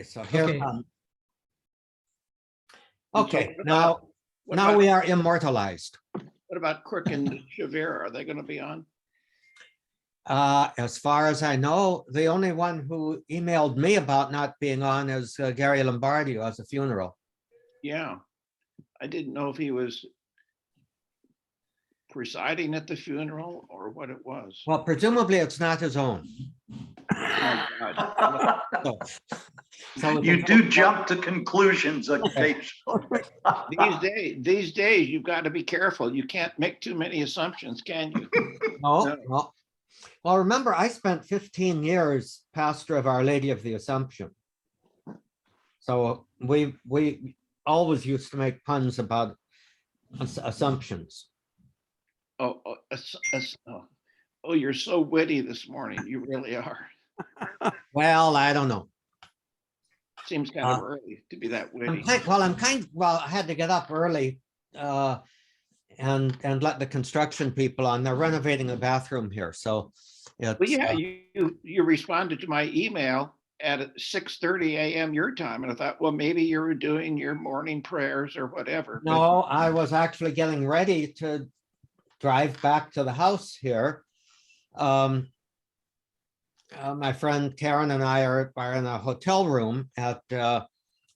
so here Okay. come. And so Okay, what now, about- what now about- we are immortalized. What about Crook and Shavir? Are they going to be on? As far as I know, the only one who emailed me about not being on is Gary Lombardi, who has a funeral. Yeah. I didn't know if he was presiding at the funeral or what it was. Well, presumably it's not his own. Oh, God. So, so You do jump to conclusions occasionally. These days, you've got to be careful. You can't make too many assumptions, can you? No, No. no. Well, remember, I spent 15 years pastor of Our Lady of the Assumption. So we always used to make puns about assumptions. Oh, you're so witty this morning. You really are. Well, I don't know. Seems kind of early to be that witty. Well, I had to get up early and let the construction people on. They're renovating a bathroom here, so it's, Well, yeah, you responded to my email at 6:30 a.m. your time, and I thought, well, maybe you were doing your morning prayers or whatever. but- no, I was actually getting ready to drive back to the house here. My friend Karen and I are in a hotel room at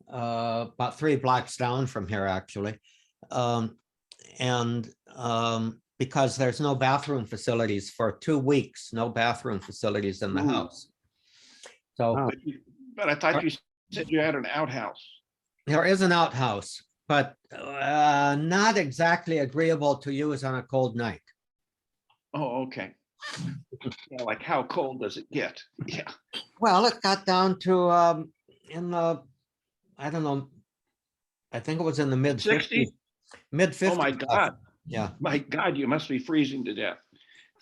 about 3 blocks down from here, actually. Because there's no bathroom facilities for 2 weeks, no bathroom facilities in the Ooh. house. So But I thought you said you had an outhouse. there is an outhouse, but not exactly agreeable to use on a cold night. Oh, okay. Yeah, like how cold does it get? Yeah. Well, it got down to in the, I don't know, I think it was in the mid 60? 50s. Mid 50s. Oh, my God. Yeah. My God, you must be freezing to death.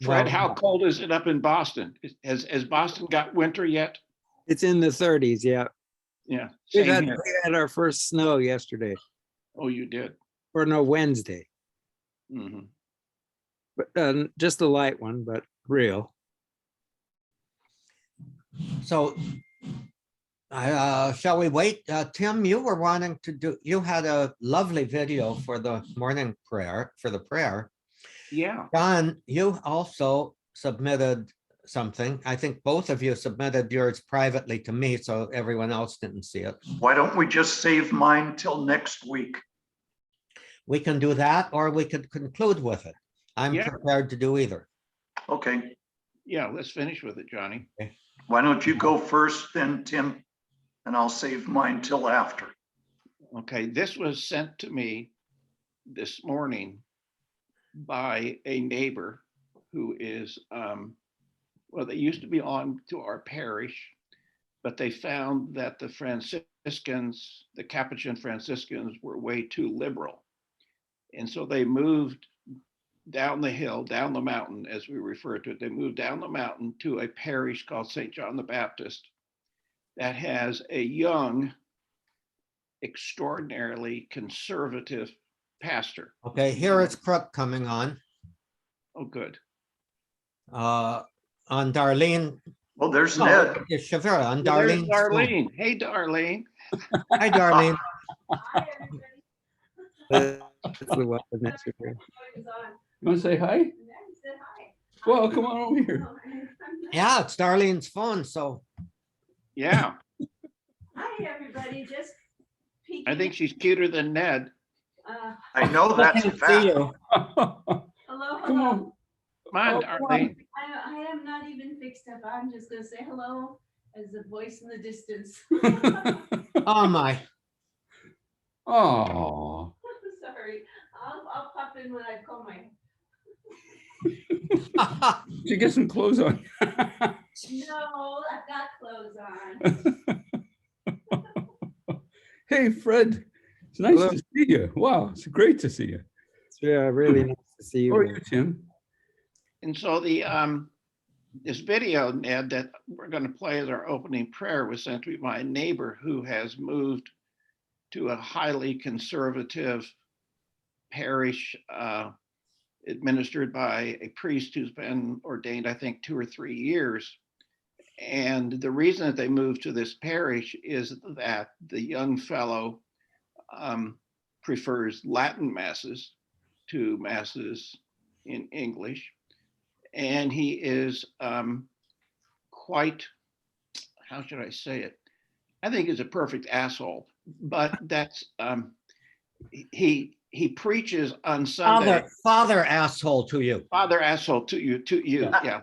Well, Fred, how cold is it up in Boston? Has Boston got winter yet? It's in the 30s, yeah. Yeah. We Same here. had our first snow yesterday, Oh, you did. or no, Wednesday, Mhm. but just a light one, but real. So shall we wait? Tim, you were wanting to do, you had a lovely video for the morning prayer, for the prayer. Yeah. John, you also submitted something. I think both of you submitted yours privately to me, so everyone else didn't see it. Why don't we just save mine till next week? We can do that, or we could conclude with it. I'm Yeah. prepared to do either. Okay, Yeah, let's finish with it, Johnny. why don't you go first then, Tim? And I'll save mine till after. Okay, this was sent to me this morning by a neighbor who is, well, they used to belong to our parish, but they found that the Franciscans, the Capuchin Franciscans were way too liberal. And so they moved down the hill, down the mountain, as we refer to it. They moved down the mountain to a parish called St. John the Baptist that has a young, extraordinarily conservative pastor. Okay, here is Crook coming on. Oh, good. On Darlene, Well, there's Oh, Ned. is Shavira on Well, there's Darlene's phone. Darlene. Hey, Darlene. Hi, Darlene. That's the weapon that's here. You want to say hi? Well, come on over here. Yeah, it's Darlene's phone, so Yeah, Hi, everybody, just peeking. I think she's cuter than Ned. I know that's a fact. Hello, Come hello. on. Come on, Oh, Darlene. I am not even fixed up. I'm just gonna say hello as a voice in the distance. oh my. Oh, Sorry, I'll pop in when I comb my, you get some clothes on. no, I've got clothes on. Hey, Fred. It's nice Hello. to see you. Wow, it's great to see you. It's really nice to see How are you. you, Tim? And so this video, Ned, that we're going to play as our opening prayer was sent to me by a neighbor who has moved to a highly conservative parish administered by a priest who's been ordained, I think, 2 or 3 years. And the reason that they moved to this parish is that the young fellow prefers Latin masses to masses in English. And he is quite, how should I say it? I think he's a perfect asshole, but that's, he preaches on Sunday. Father asshole to you. Father asshole to you, yeah.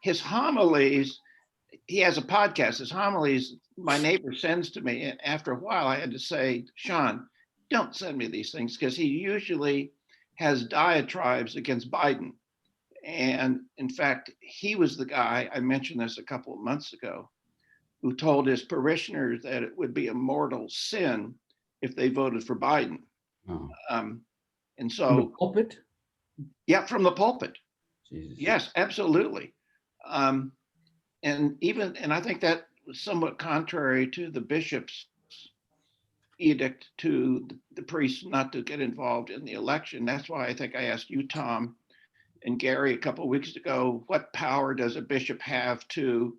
His homilies, he has a podcast, his homilies, my neighbor sends to me, and after a while I had to say, Sean, don't send me these things, because he usually has diatribes against Biden. And in fact, he was the guy, I mentioned this a couple of months ago, who told his parishioners that it would be a mortal sin if they voted for Biden. Oh. And From the so, pulpit? yeah, from the pulpit. Jesus. Yes, absolutely. And I think that was somewhat contrary to the bishop's edict to the priests not to get involved in the election. That's why I think I asked you, Tom, and Gary a couple of weeks ago, what power does a bishop have to,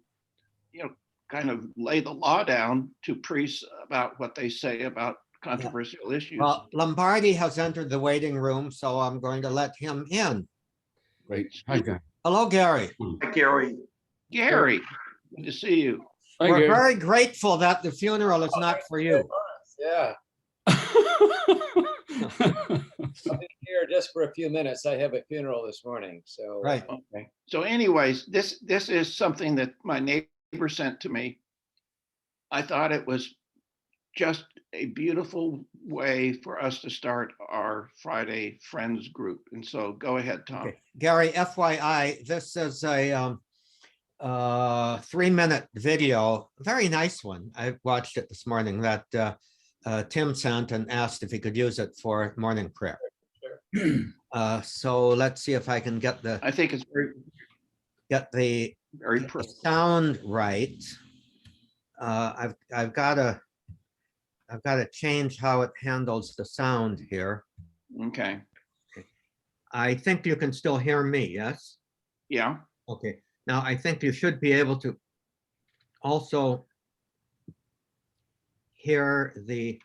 kind of lay the law down to priests about what they say about controversial issues? Well, Lombardi has entered the waiting room, so I'm going to let him in. Great. Hi, Gary. Hello, Gary. Hi, Gary. Gary, good to see you. Hi, We're Gary. very grateful that the funeral is not for you. Yeah, I'll be here just for a few minutes. I have a funeral this morning, so. Right. Okay. So anyways, this is something that my neighbor sent to me. I thought it was just a beautiful way for us to start our Friday Friends group. And so go ahead, Tom. Okay. Gary, FYI, this is a 3-minute video, very nice one. I watched it this morning that Tim sent and asked if he could use it for morning prayer. So let's see if I can get the I think it's very the sound right. I've got to change how it handles the sound here. okay. I think you can still hear me, yes? Yeah. Okay, now I think you should be able to also hear the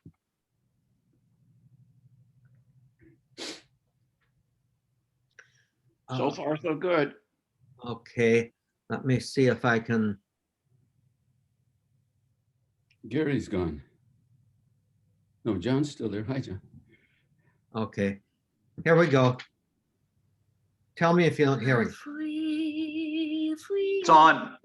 So far, so good. okay, let me see if I can. Gary's gone. No, John's still there. Hi, John. Okay, here we go. Tell me if you don't hear it. It's on.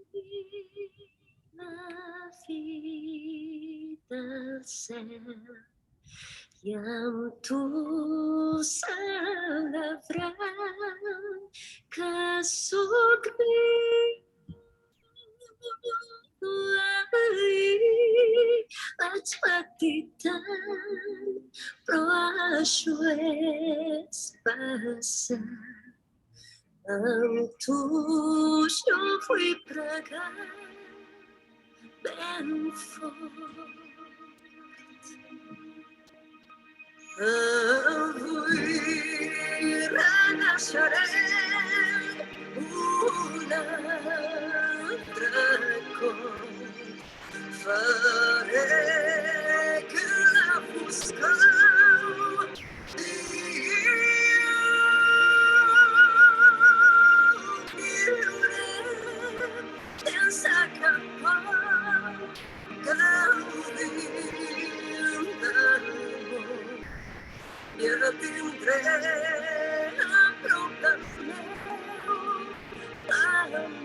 Yang Tuhan Abraham kasugbi Lachmatitan proashwes basa Ang tusyo fui praga Benfort Rana Sharel, una draco, fare che la buscau, pensa capar, Eu tindré a proteção amor.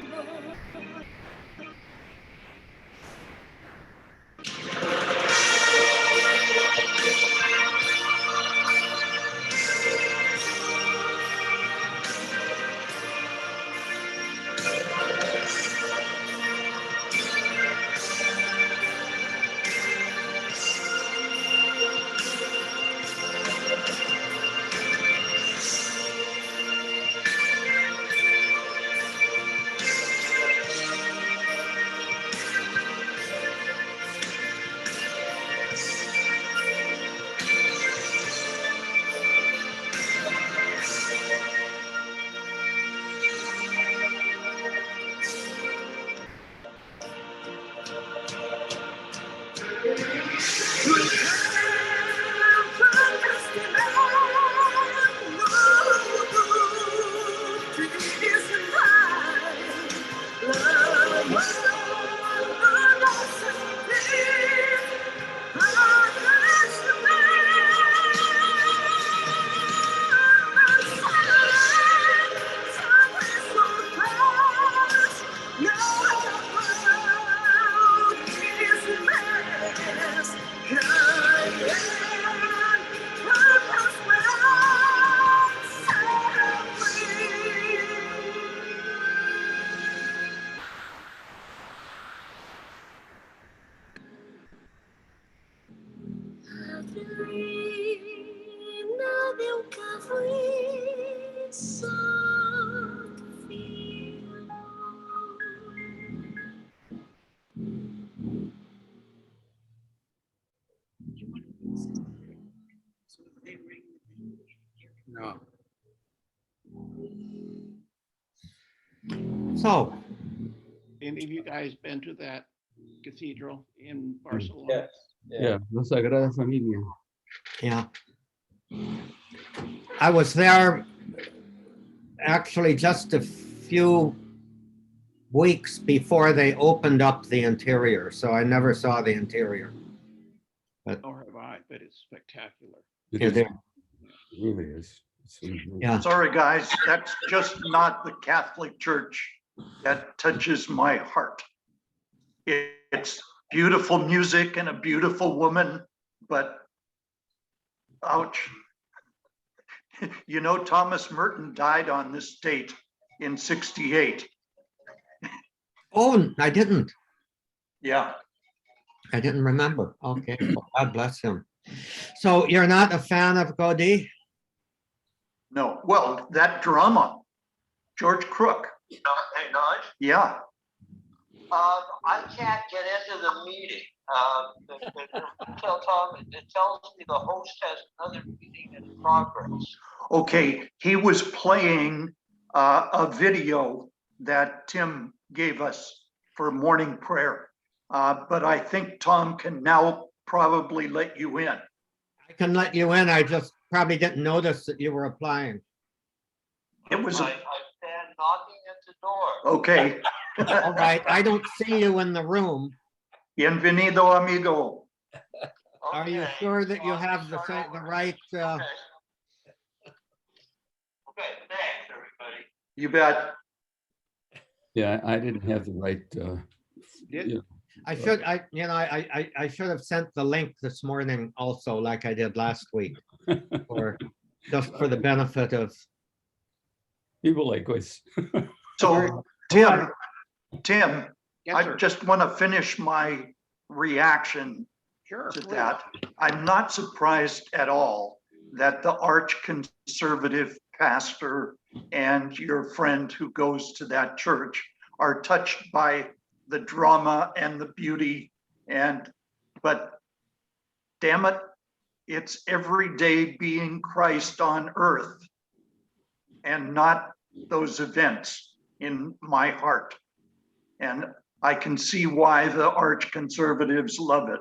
No. So, Any of you guys been to that cathedral in Barcelona? Yes. Yeah, La Sagrada Familia. yeah. I was there actually just a few weeks before they opened up the interior, so I never saw the interior. Nor have I, but it's spectacular. It Yeah, is- there- it really is. It's amazing. Yeah. Sorry, guys, that's just not the Catholic Church that touches my heart. It's beautiful music and a beautiful woman, but ouch. You know, Thomas Merton died on this date in 68. Oh, I didn't. Yeah, I didn't remember. Okay, well, God bless him. So you're not a fan of Gaudí? no, well, that drama, George Crook, Hey, Nudge, yeah. I can't get into the meeting. Tell Tom, it tells me the host has another meeting in progress. Okay, he was playing a video that Tim gave us for morning prayer. But I think Tom can now probably let you in. I can let you in. I just probably didn't notice that you were applying. It was, I stand knocking at the door. okay. All right, I don't see you in the room. Bienvenido, amigo. Are you Okay, sure that you I'll have the start over. right? Okay, thanks, everybody. You bet. Yeah, I didn't have the right, Did- yeah, I should, I should have sent the link this morning also, like I did last week, or just for the benefit of. people like us. So, Who Tim, Yes, I sir. just want to finish my reaction Sure. to please. that. I'm not surprised at all that the arch conservative pastor and your friend who goes to that church are touched by the drama and the beauty but damn it, it's every day being Christ on earth and not those events in my heart. And I can see why the arch conservatives love it.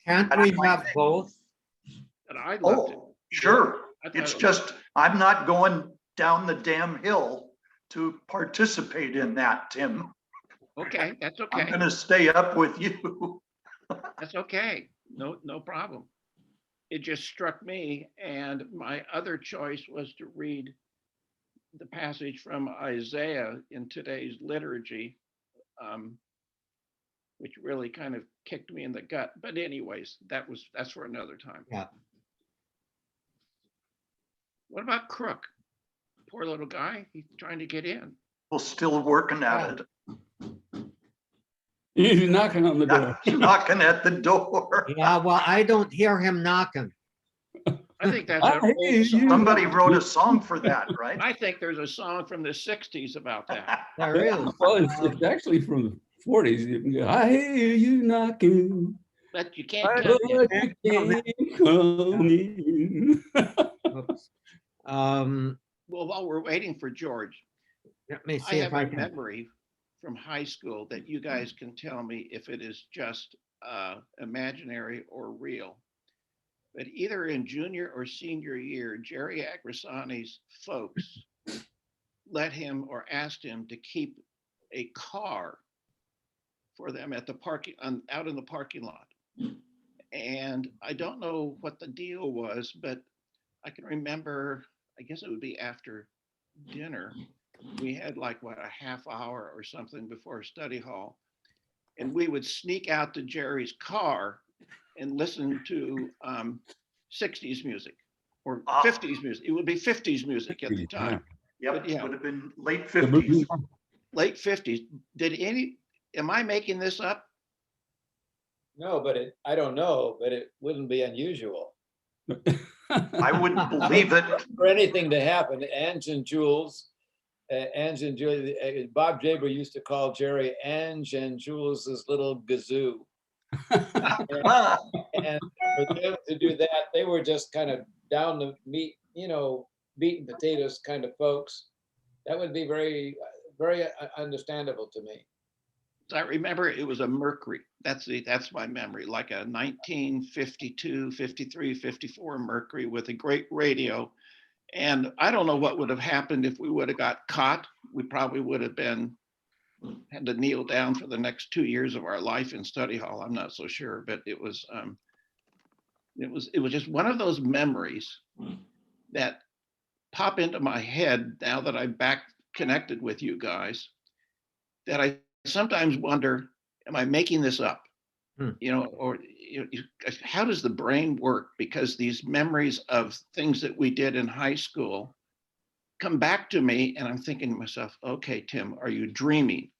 Can't we have both? And I loved it. Oh, sure. I thought It's it was- just, I'm not going down the damn hill to participate in that, Tim. Okay, that's I'm okay. gonna stay up with you. That's okay. No problem. It just struck me, and my other choice was to read the passage from Isaiah in today's liturgy, which really kind of kicked me in the gut. But anyways, that's for another time. Yeah. What about Crook? Poor little guy. He's trying to get in. We're still working at it. He's knocking on the door. Knocking at the door. Yeah, well, I don't hear him knocking. I think that's I an hear old song. you. Somebody wrote a song for that, right? I think there's a song from the 60s about that. There is. Well, it's actually from the 40s. You can go, I hear you knocking, But you can't but come in. you can't come in. Oops. Well, while we're waiting for George, Let me I see have if I a can. memory from high school that you guys can tell me if it is just imaginary or real. But either in junior or senior year, Jerry Agrasani's folks let him or asked him to keep a car for them at the parking out in the parking lot. And I don't know what the deal was, but I can remember, I guess it would be after dinner. We had like what, a half hour or something before study hall. And we would sneak out to Jerry's car and listen to 60s music or Ah. 50s music. It would be 50s music at the time, Yep, Yeah. would have been late Yeah. 50s. late 50s. Am I making this up? No, but I don't know, but it wouldn't be unusual I wouldn't believe it. for anything to happen. Ange and Jules, Bob Jaber used to call Jerry Ange and Jules's little gazoo. And for them to do that, they were just kind of down the meat, meat and potatoes kind of folks, that would be very, very understandable to me. I remember it was a Mercury. That's my memory, like a 1952, 53, 54 Mercury with a great radio. And I don't know what would have happened if we would have got caught. We probably would have had to kneel down for the next 2 years of our life in study hall. I'm not so sure, but it was just one of those memories that pop into my head now that I'm back connected with you guys, that I sometimes wonder, am I making this up? Or how does the brain work? Because these memories of things that we did in high school come back to me, and I'm thinking to myself, okay, Tim, are you dreaming?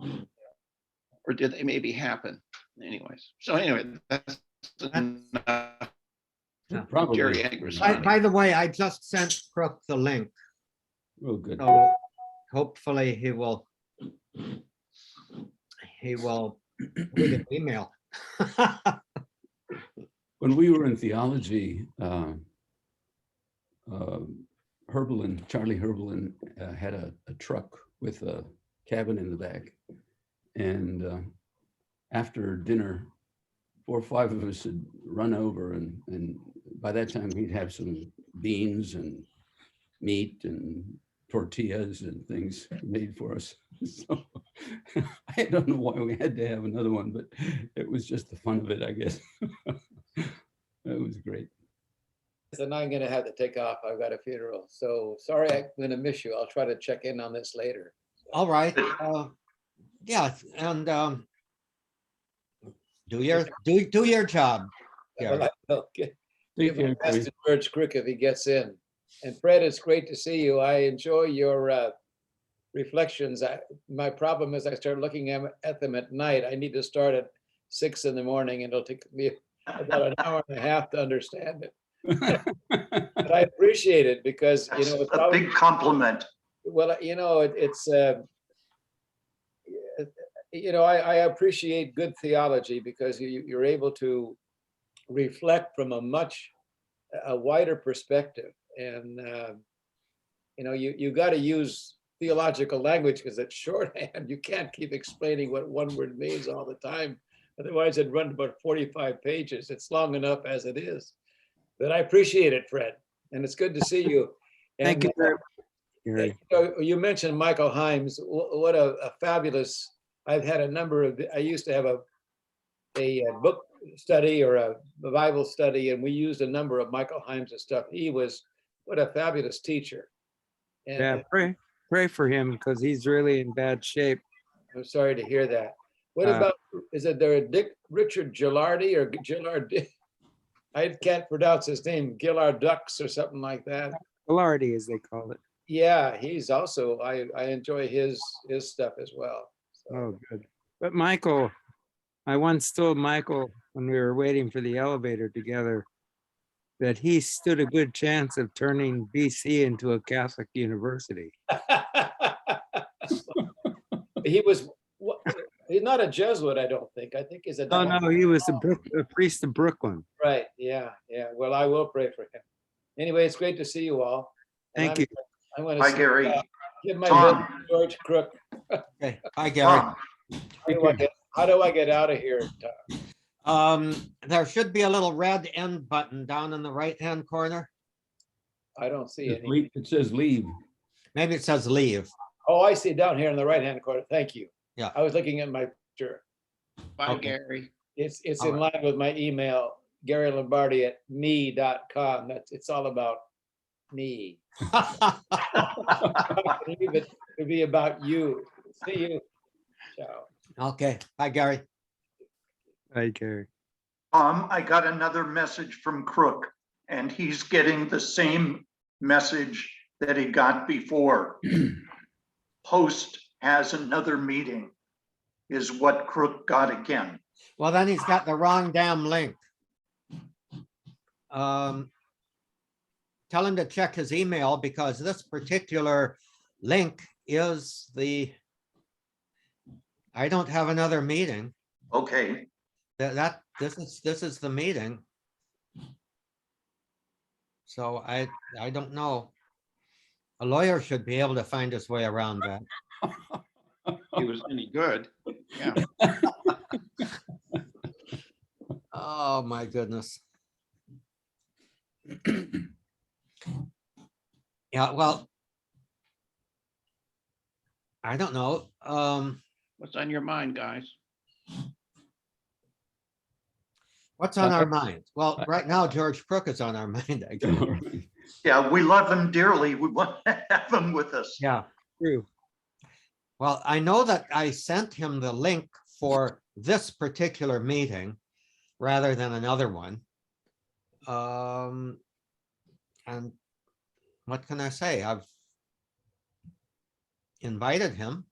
Or did they maybe happen? Anyways, that's enough. Probably. Jerry Agros. By the way, I just sent Crook the link, Oh, good. so hopefully he will read an email. When we were in theology, Charlie Herbelin had a truck with a cabin in the back. And after dinner, 4 or 5 of us had run over, and by that time he'd have some beans and meat and tortillas and things made for us. So I don't know why we had to have another one, but it was just the fun of it, I guess. It was great. And I'm gonna have to take off. I've got a funeral. So sorry, I'm gonna miss you. I'll try to check in on this later. All right, yeah, and do your job. Well, Gary. I will give Take my care, best Gary. to George Crook if he gets in. And Fred, it's great to see you. I enjoy your reflections. My problem is I start looking at them at night. I need to start at 6 in the morning, and it'll take me about an hour and a half to understand it. But I appreciate it because, That's it's a always, big compliment. well, I appreciate good theology because you're able to reflect from a wider perspective. And, you got to use theological language because it's shorthand. You can't keep explaining what one word means all the time. Otherwise, it'd run about 45 pages. It's long enough as it is. But I appreciate it, Fred. And it's good to see you. Thank you very much, Gary. You mentioned Michael Himes. What a fabulous, I used to have a book study or a Bible study, and we used a number of Michael Himes' stuff. What a fabulous teacher. And Yeah, pray for him because he's really in bad shape. I'm sorry to hear that. What about, is it there Richard Gilardi or Gillard? I can't pronounce his name, Gillard Dux or something like that. Hilarity, as they call it. Yeah, he's also, I enjoy his stuff as well. So, Oh, good. But Michael, I once told Michael when we were waiting for the elevator together that he stood a good chance of turning BC into a Catholic university. He's not a Jesuit, I don't think. I think he's a. Oh, no, he was a priest of Brooklyn. Right, yeah. Well, I will pray for him. Anyway, it's great to see you all. And Thank you. I'm gonna Hi, Gary. give my Tom. best to George Crook. Okay, hi, Gary. Tom, How do I get out of here, Tom? There should be a little red end button down in the right-hand corner. I don't see any. It says leave. Maybe it says leave. Oh, I see down here in the right-hand corner. Thank you. Yeah. I was looking at my picture. Bye, Okay. Gary. It's All in line with my email, GaryLombardi@me.com. It's all about me. Leave it to be about you. See you. Ciao. Okay, hi, Gary. Hi, Gary. I got another message from Crook, and he's getting the same message that he got before. Host has another meeting, is what Crook got again. Well, then he's got the wrong damn link. Tell him to check his email because this particular link is I don't have another meeting. This is the meeting. So I don't know. A lawyer should be able to find his way around that. He was any good. Yeah. Oh, my goodness. Yeah, well, I don't know. What's on your mind, guys? What's on our mind? Well, right now, George Crook is on our mind, I guess. Yeah, we love him dearly. We want to have him with us. Yeah. True. Well, I know that I sent him the link for this particular meeting rather than another one. And what can I say? I've invited him.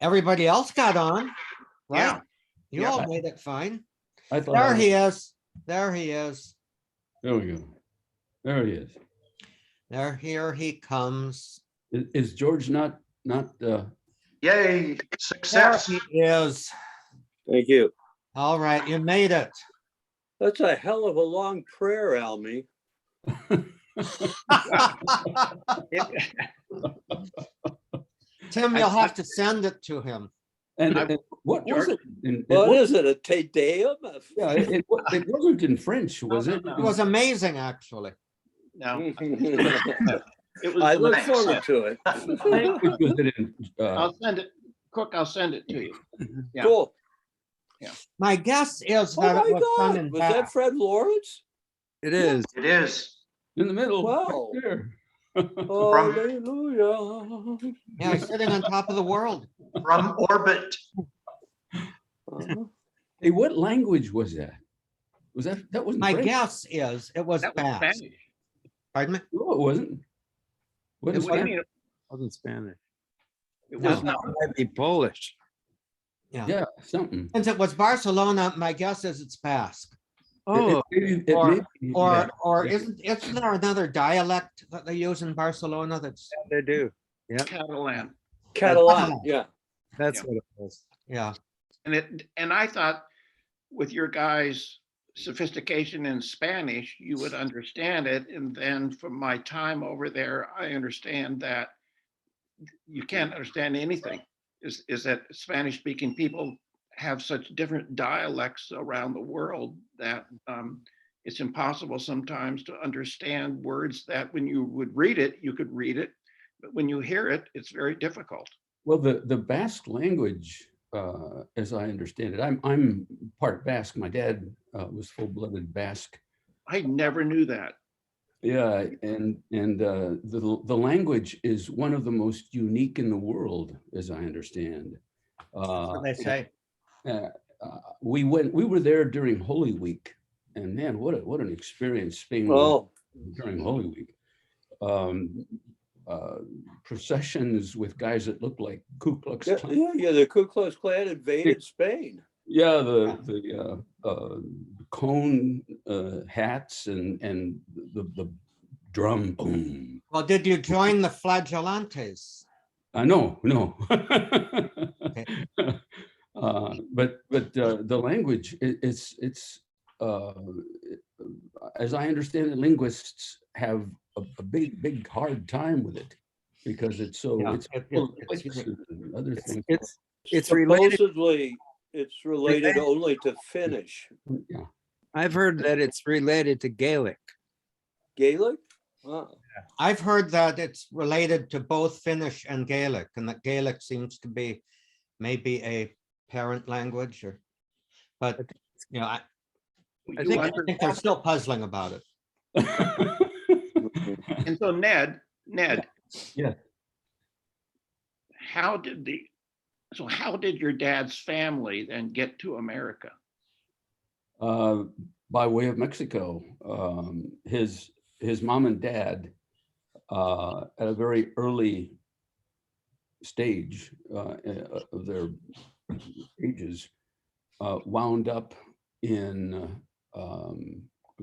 Everybody else got on, right? Yeah. You Yeah. all made it fine. I thought. There he is. There he is. There we go. There he is. Here he comes. Is George not, Yay, There success. he is. Thank you. All right, you made it. That's a hell of a long prayer, Almy. Tim, you'll have to send it to him. and I- and what was it? What is it, a Te Deum? Yeah, it wasn't in French, was it? No, It was amazing, actually. No, I it was. look Thanks. forward to it. Language was it in, I'll send it, Cook, I'll send it to you. Yeah. Cool. My guess is Oh that my it was done God, in was that Basque. Fred Lawrence? It is. It is. in the middle? right Wow. there. Hallelujah. Yeah, he's sitting on top of the world. From orbit. Uh-huh. Hey, what language was that? Was that wasn't My French? guess is it was That was Basque. Spanish. Pardon me? No, it wasn't. What It is was, Spanish? Wasn't Spanish. it No. was not. It might be Polish. Yeah, something. Since it was Barcelona, my guess is it's Basque. Oh, Or yeah. isn't there another dialect that they use in Barcelona that's, they do. Yeah, Catalan. Catalan, yeah. that's Yeah. what it was. yeah. And I thought with your guys' sophistication in Spanish, you would understand it. And then from my time over there, I understand that you can't understand anything. Is that Spanish speaking people have such different dialects around the world that it's impossible sometimes to understand words that when you would read it, you could read it. But when you hear it, it's very difficult. Well, the Basque language, as I understand it, I'm part Basque. My dad was full-blooded Basque. I never knew that. Yeah, and the language is one of the most unique in the world, as I understand. That's what they say. We were there during Holy Week, and man, what an experience being Oh, during Holy Week. Processions with guys that look like Ku Klux yeah, Klan. yeah, the Ku Klux Klan invaded Spain. Yeah, the cone hats and the drum boom. Well, did you join the Flagellantes? No. But the language, it's as I understand it, linguists have a big hard time with it because it's so Yeah, it's it- full of it's clicks unique. and other things. It's related. Supposedly, it's related only to Finnish. Yeah. I've heard that it's related to Gaelic. Gaelic? Wow. I've heard that it's related to both Finnish and Gaelic, and that Gaelic seems to be maybe a parent language or, but, you know, I I You think they're still puzzling about it. And so Ned, Yeah. how did your dad's family then get to America? By way of Mexico, his mom and dad, at a very early stage of their ages, wound up in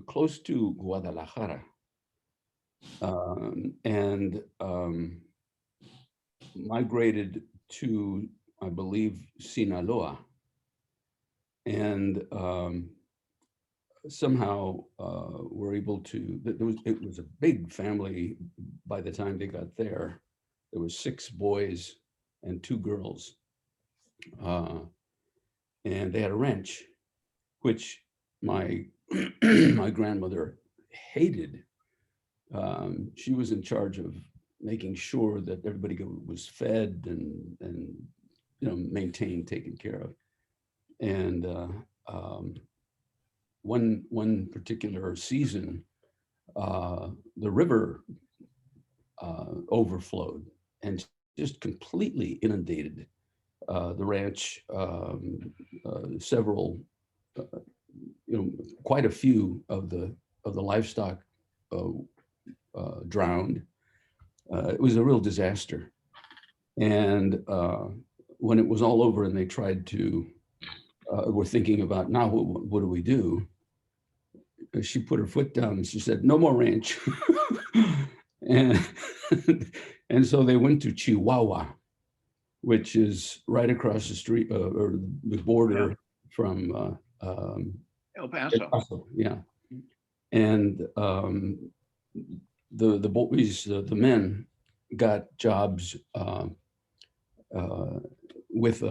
close to Guadalajara, and migrated to, I believe, Sinaloa. And somehow were able to, it was a big family by the time they got there. There was 6 boys and 2 girls. And they had a ranch, which my my grandmother hated. She was in charge of making sure that everybody was fed and maintained, taken care of. And one particular season, the river overflowed and just completely inundated the ranch. Several, quite a few of the livestock drowned. It was a real disaster. And when it was all over and they tried to, were thinking about now, what do we do? She put her foot down and she said, no more ranch. and so they went to Chihuahua, which is right across the street or the border from El Paso. Yeah. And the boys, the men got jobs with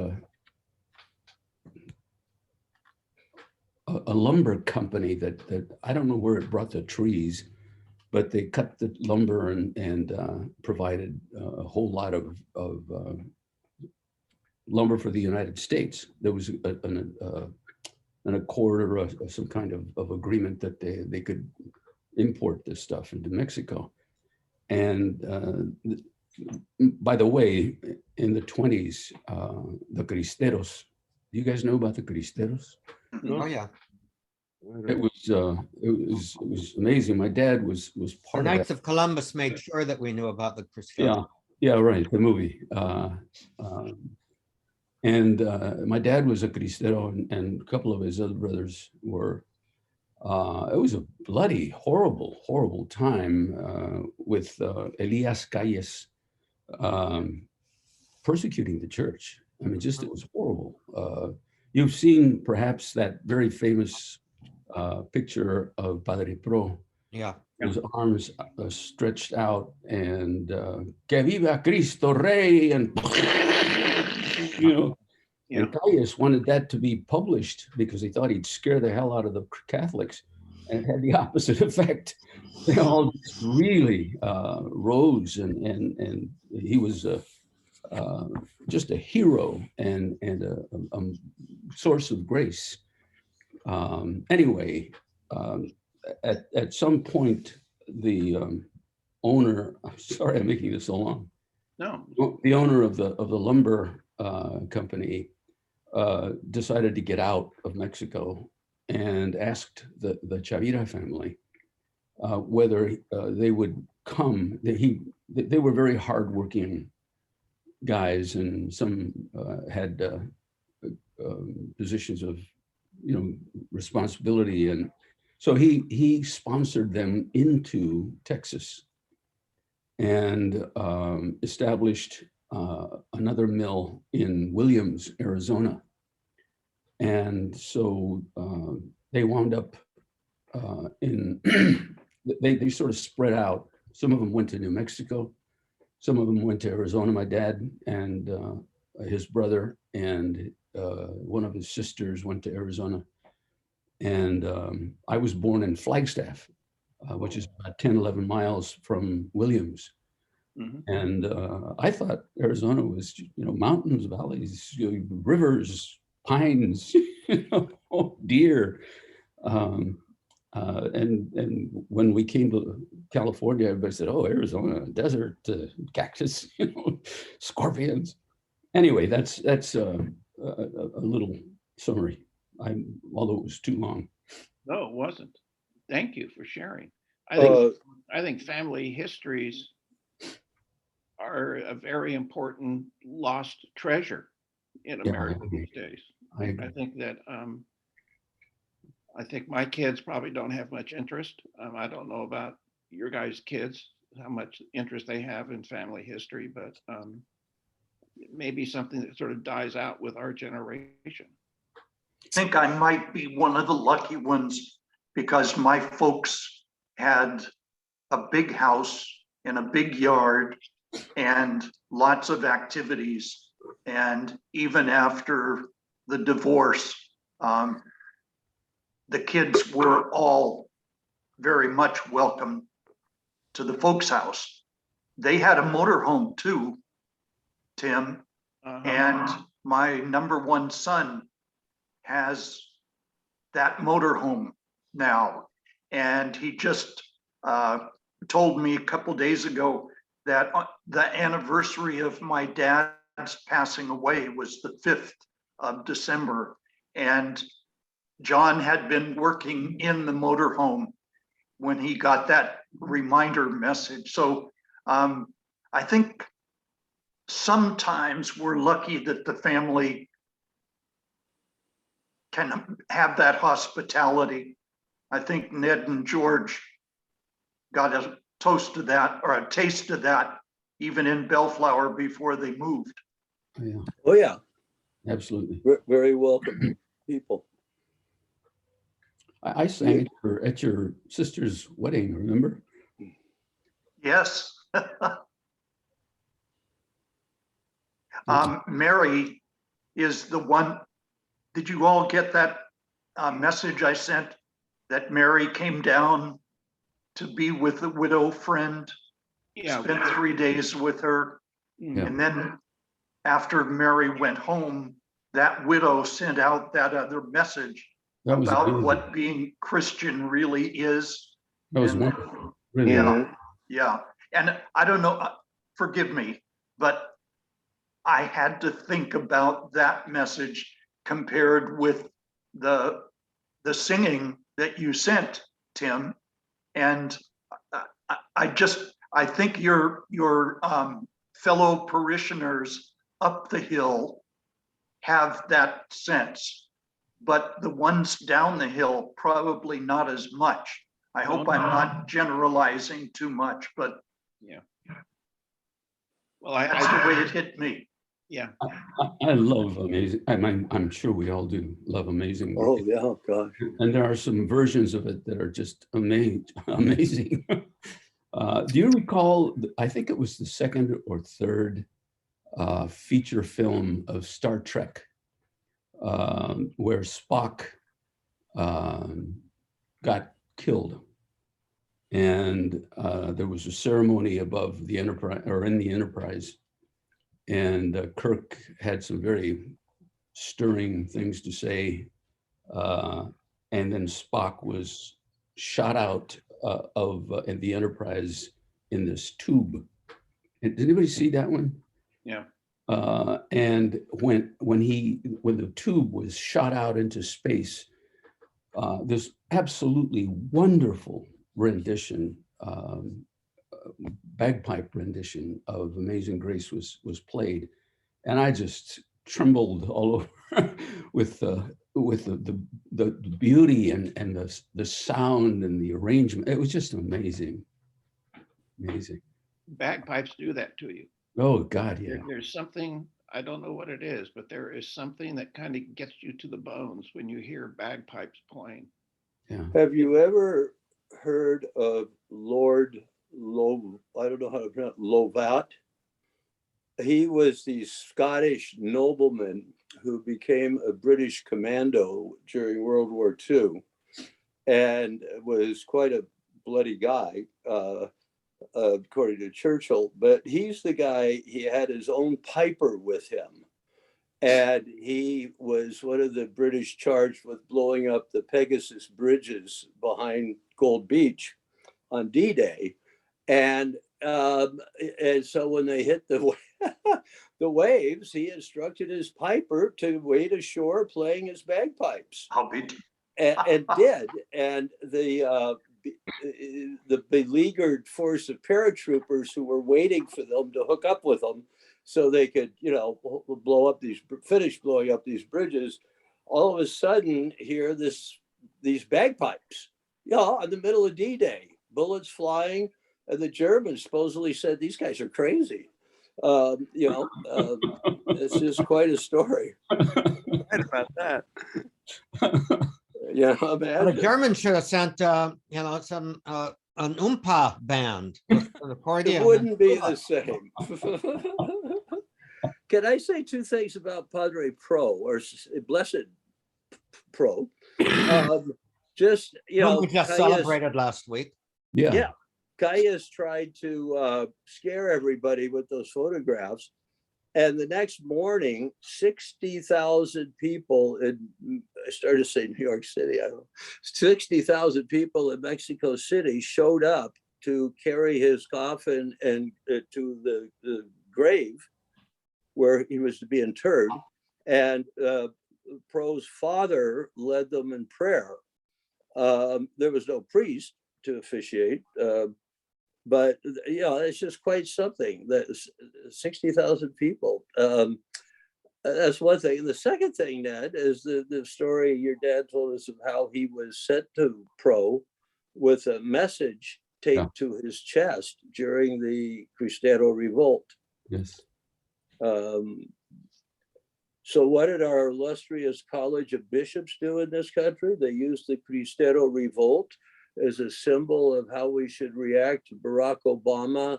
a lumber company that I don't know where it brought the trees, but they cut the lumber and provided a whole lot of lumber for the United States. There was an accord or some kind of agreement that they could import this stuff into Mexico. And by the way, in the 20s, the Cristeros, do you guys know about the Cristeros? Oh, yeah. It was amazing. My dad was The part of Knights that. of Columbus made sure that we knew about the Yeah, Cristeros. yeah, right, the movie. And my dad was a Cristero, and a couple of his other brothers were. It was a bloody, horrible time with Elias Calles persecuting the church. I mean, just it was horrible. You've seen perhaps that very famous picture of Padre Pro. Yeah. His arms stretched out and que viva Cristo Rey, and Yeah. and Calles wanted that to be published because he thought he'd scare the hell out of the Catholics, and it had the opposite effect. They all just really rose, and he was just a hero and a source of grace. Anyway, at some point, the owner, I'm sorry I'm making this so long. No. The owner of the lumber company decided to get out of Mexico and asked the Chavira family whether they would come. They were very hardworking guys, and some had positions of responsibility, and so he sponsored them into Texas and established another mill in Williams, Arizona. And so they wound up they sort of spread out. Some of them went to New Mexico, some of them went to Arizona. My dad and his brother and one of his sisters went to Arizona. And I was born in Flagstaff, which is about 10, 11 miles from Williams. Mhm. And I thought Arizona was, mountains, valleys, rivers, pines, deer. And when we came to California, everybody said, "Oh, Arizona, desert, cactus, scorpions." Anyway, that's a little summary. Although it was too long. No, it wasn't. Thank you for sharing. Uh, I think family histories are a very important lost treasure in Yeah, I America agree. these days. I agree. I think that I think my kids probably don't have much interest. I don't know about your guys' kids, how much interest they have in family history, but maybe something that sort of dies out with our generation. I think I might be one of the lucky ones because my folks had a big house and a big yard and lots of activities. And even after the divorce, the kids were all very much welcome to the folks' house. They had a motorhome too, Tim, and my number one son has that motorhome now. And he just told me a couple days ago that the anniversary of my dad's passing away was the 5th of December. And John had been working in the motorhome when he got that reminder message. So I think sometimes we're lucky that the family can have that hospitality. I think Ned and George got a toast of that, or a taste of that, even in Bellflower before they moved. Yeah, Oh, yeah, absolutely. very welcome people. I sang at your sister's wedding, remember? Yes. Mary is the one. Did you all get that message I sent that Mary came down to be with the widow friend? Yeah. Spent 3 days with her. Yeah. And then after Mary went home, that widow sent out that other message That was about amazing. what being Christian really is. That was And- wonderful. Really. Yeah, yeah. And I don't know, forgive me, but I had to think about that message compared with the singing that you sent, Tim. And I think your fellow parishioners up the hill have that sense, but the ones down the hill probably not as much. I hope I'm not generalizing too much, but Well, that's the way it hit me. Yeah. I love Amazing. I'm sure we all do love Amazing Oh, Grace. yeah, gosh. And there are some versions of it that are just amazing. Do you recall, I think it was the second or third feature film of Star Trek, where Spock got killed. And there was a ceremony above the Enterprise, or in the Enterprise. And Kirk had some very stirring things to say. And then Spock was shot out of the Enterprise in this tube. Did anybody see that one? Yeah. And when the tube was shot out into space, this absolutely wonderful rendition, bagpipe rendition of Amazing Grace was played, and I just trembled all over with the beauty and the sound and the arrangement. It was just amazing. Bagpipes do that to you. Oh God, yeah. There's something, I don't know what it is, but there is something that kind of gets you to the bones when you hear bagpipes playing. Yeah. Have you ever heard of Lord I don't know how to pronounce Lovat? He was the Scottish nobleman who became a British commando during World War II and was quite a bloody guy, according to Churchill. But he's the guy, he had his own piper with him. And he was one of the British charged with blowing up the Pegasus bridges behind Gold Beach on D-Day. And so when they hit the waves, he instructed his piper to wade ashore playing his bagpipes. I'll be. And did. And the beleaguered force of paratroopers who were waiting for them to hook up with them so they could, finish blowing up these bridges, all of a sudden hear these bagpipes, in the middle of D-Day, bullets flying, and the Germans supposedly said, these guys are crazy. It's just quite a story. Right about that. Yeah, Well, the imagine. Germans should have sent, you know, some, an Oompa band with an accordion. It and wouldn't be tuba. the same. Can I say two things about Padre Pro or Blessed Pro? Just, you Whom know, we just Calles- celebrated last week. Yeah, Calles tried to scare everybody with those photographs. And the next morning, 60,000 people I started to say New York City, I don't know, 60,000 people in Mexico City showed up to carry his coffin and to the grave where he was to be interred. And Pro's father led them in prayer. There was no priest to officiate, but you know, it's just quite something. That 60,000 people. That's one thing. And the second thing, Ned, is the story your dad told us of how he was sent to Pro with a message taped to his chest during the Cristero Revolt. Yes. So what did our illustrious College of Bishops do in this country? They used the Cristero Revolt as a symbol of how we should react to Barack Obama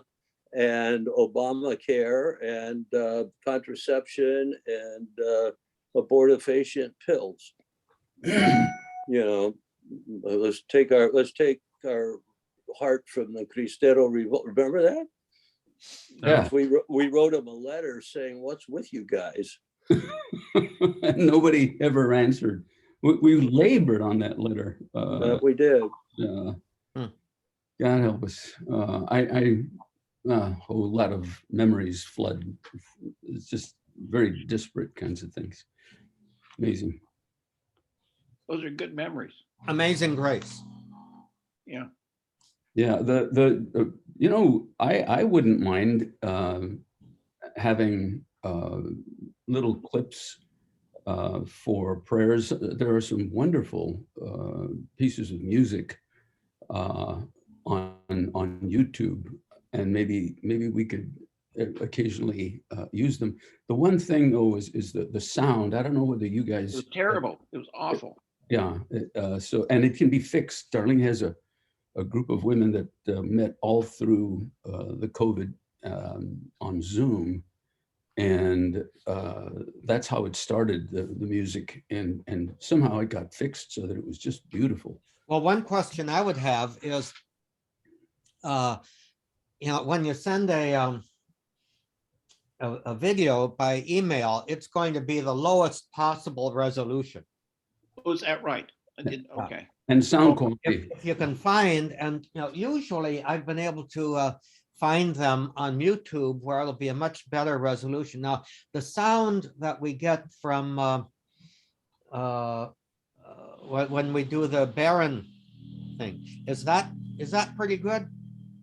and Obamacare and contraception and abortifacient pills. You know, let's take our heart from the Cristero Revolt. Remember that? Yeah. We wrote him a letter saying, "What's with you guys?" And nobody ever answered. We labored on that letter. We did. God help us. A whole lot of memories flood. It's just very disparate kinds of things. Amazing. Those are good memories. Amazing Grace. Yeah. Yeah, you know, I wouldn't mind having little clips for prayers. There are some wonderful pieces of music on YouTube, and maybe we could occasionally use them. The one thing though is the sound. I don't know whether you guys. It was terrible. It was awful. Yeah. So, and it can be fixed. Darlene has a group of women that met all through the COVID on Zoom. And that's how it started, the music. And somehow it got fixed so that it was just beautiful. Well, one question I would have is, you know, when you send a video by email, it's going to be the lowest possible resolution. Oh, is that right? I did. Okay. And sound So quality. if you can find, and you know, usually I've been able to find them on YouTube where it'll be a much better resolution. Now, the sound that we get from when we do the Baron thing, is that pretty good?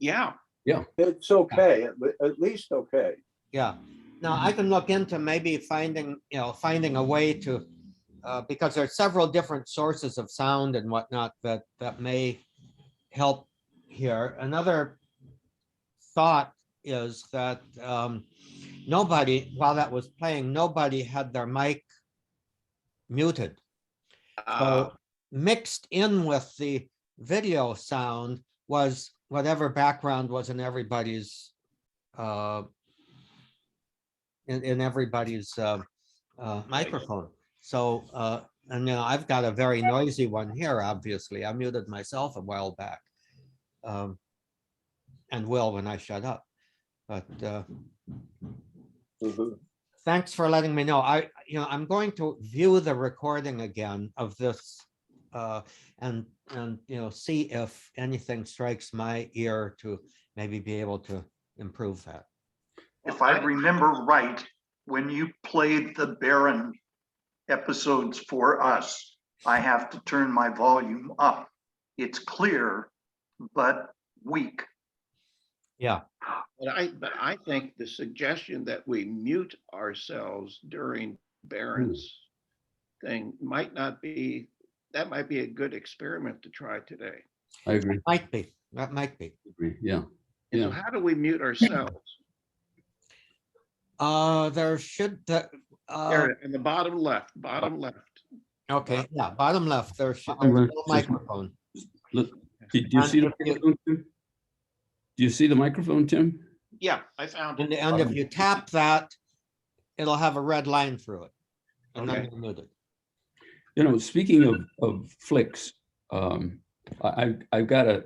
Yeah. It's okay, at least okay. Yeah. Now I can look into maybe finding a way to, because there's several different sources of sound and whatnot that may help here. Another thought is that nobody, while that was playing, nobody had their mic muted. So mixed in with the video sound was whatever background was in everybody's microphone. So and you know, I've got a very noisy one here, obviously. I muted myself a while back. And will when I shut up. But thanks for letting me know. I'm going to view the recording again of this and see if anything strikes my ear to maybe be able to improve that. If I remember right, when you played the Baron episodes for us, I have to turn my volume up. It's clear, but weak. Yeah. But I think the suggestion that we mute ourselves during Baron's thing might be a good experiment to try today. I agree. That might be. Agree. Yeah. And so how do we mute ourselves? There should There in the bottom left. Okay, yeah, bottom left, there's a Bottom left little says- microphone. Look, did you And see the if you- microphone, Tim? Do you see the microphone, Tim? Yeah, I found it. And if you tap that, it'll have a red line through it. And then Okay. you're muted. You know, speaking of flicks, I've got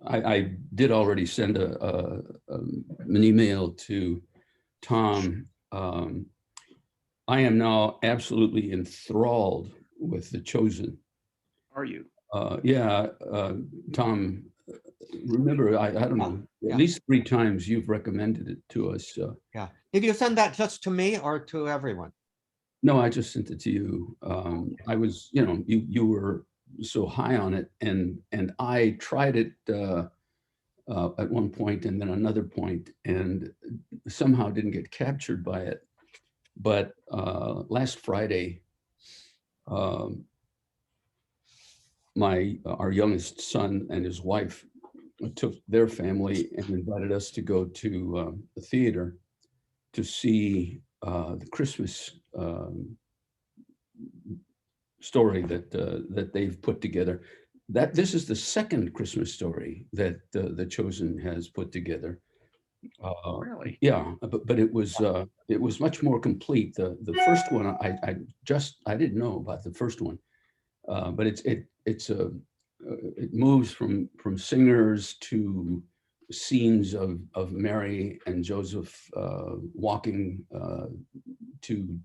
I did already send an email to Tom. I am now absolutely enthralled with The Chosen. Are you? Yeah, Tom, remember, I don't know, Yeah. at least 3 times you've recommended it to us. Yeah. Did you send that just to me or to everyone? No, I just sent it to you. I was, you know, you were so high on it, and I tried it at one point and then another point, and somehow didn't get captured by it. But last Friday, our youngest son and his wife took their family and invited us to go to the theater to see the Christmas story that they've put together. This is the second Christmas story that The Chosen has put together. Really? Yeah, but it was much more complete. The first one I didn't know about the first one, but it moves from singers to scenes of Mary and Joseph walking to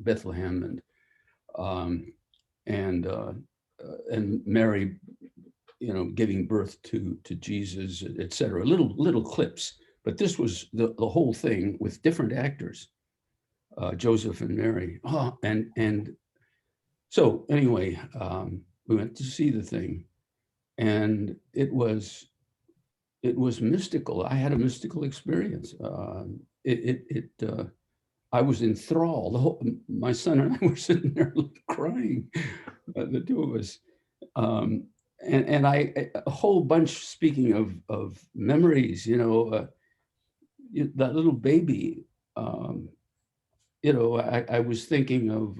Bethlehem and Mary, you know, giving birth to Jesus, etc. Little clips, but this was the whole thing with different actors, Joseph and Mary. And so anyway, we went to see the thing, and it was mystical. I had a mystical experience. I was enthralled. My son and I were sitting there crying, the two of us. And a whole bunch, speaking of memories, you know, that little baby, you know, I was thinking of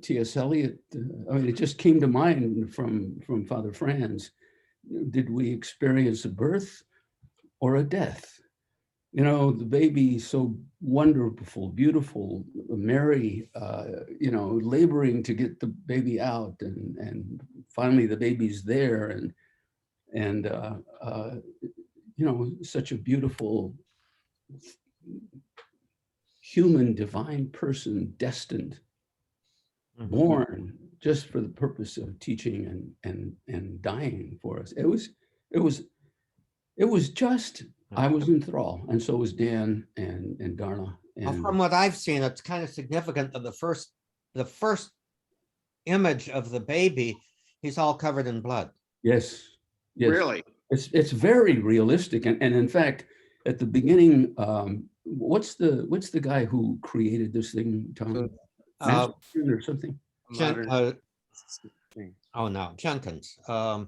T.S. Eliot. I mean, it just came to mind from Father Franz. Did we experience a birth or a death? You know, the baby, so wonderful, beautiful, Mary, you know, laboring to get the baby out, and finally the baby's there, and you know, such a beautiful human divine person, destined, Mhm. born just for the purpose of teaching and dying for us. It was just, I was enthralled, and so was Dan and Darla. Well, And from what I've seen, it's kind of significant that the first image of the baby, he's all covered in blood. yes, Really? it's very realistic, and in fact, at the beginning, what's the guy who created this thing, Tom? Uh, Masterson or something? Jen- Modern uh, oh no, Jenkins. I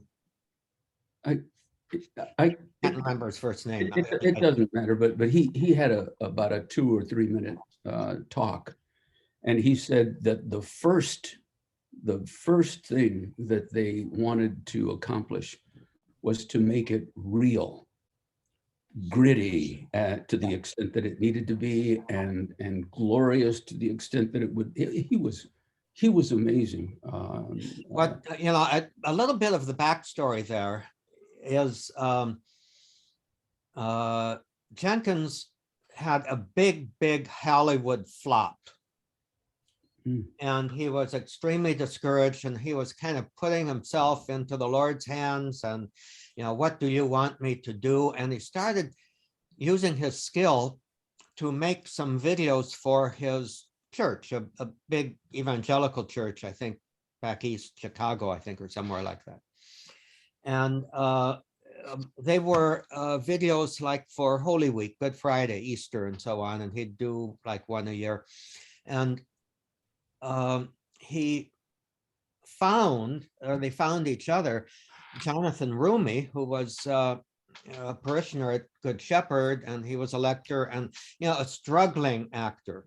Can't remember his first name. it doesn't matter, but he had about a 2 or 3 minute talk, and he said that the first thing that they wanted to accomplish was to make it real, gritty to the extent that it needed to be, and glorious to the extent that it would. He was amazing. What, you know, a little bit of the backstory there is Jenkins had a big Hollywood flop. Hmm. And he was extremely discouraged, and he was kind of putting himself into the Lord's hands, and, you know, what do you want me to do? And he started using his skill to make some videos for his church, a big evangelical church, I think back east, Chicago, I think, or somewhere like that. And they were videos like for Holy Week, Good Friday, Easter, and so on. And he'd do like one a year. And he found, or they found each other, Jonathan Rumi, who was a parishioner at Good Shepherd, and he was a lecturer and, you know, a struggling actor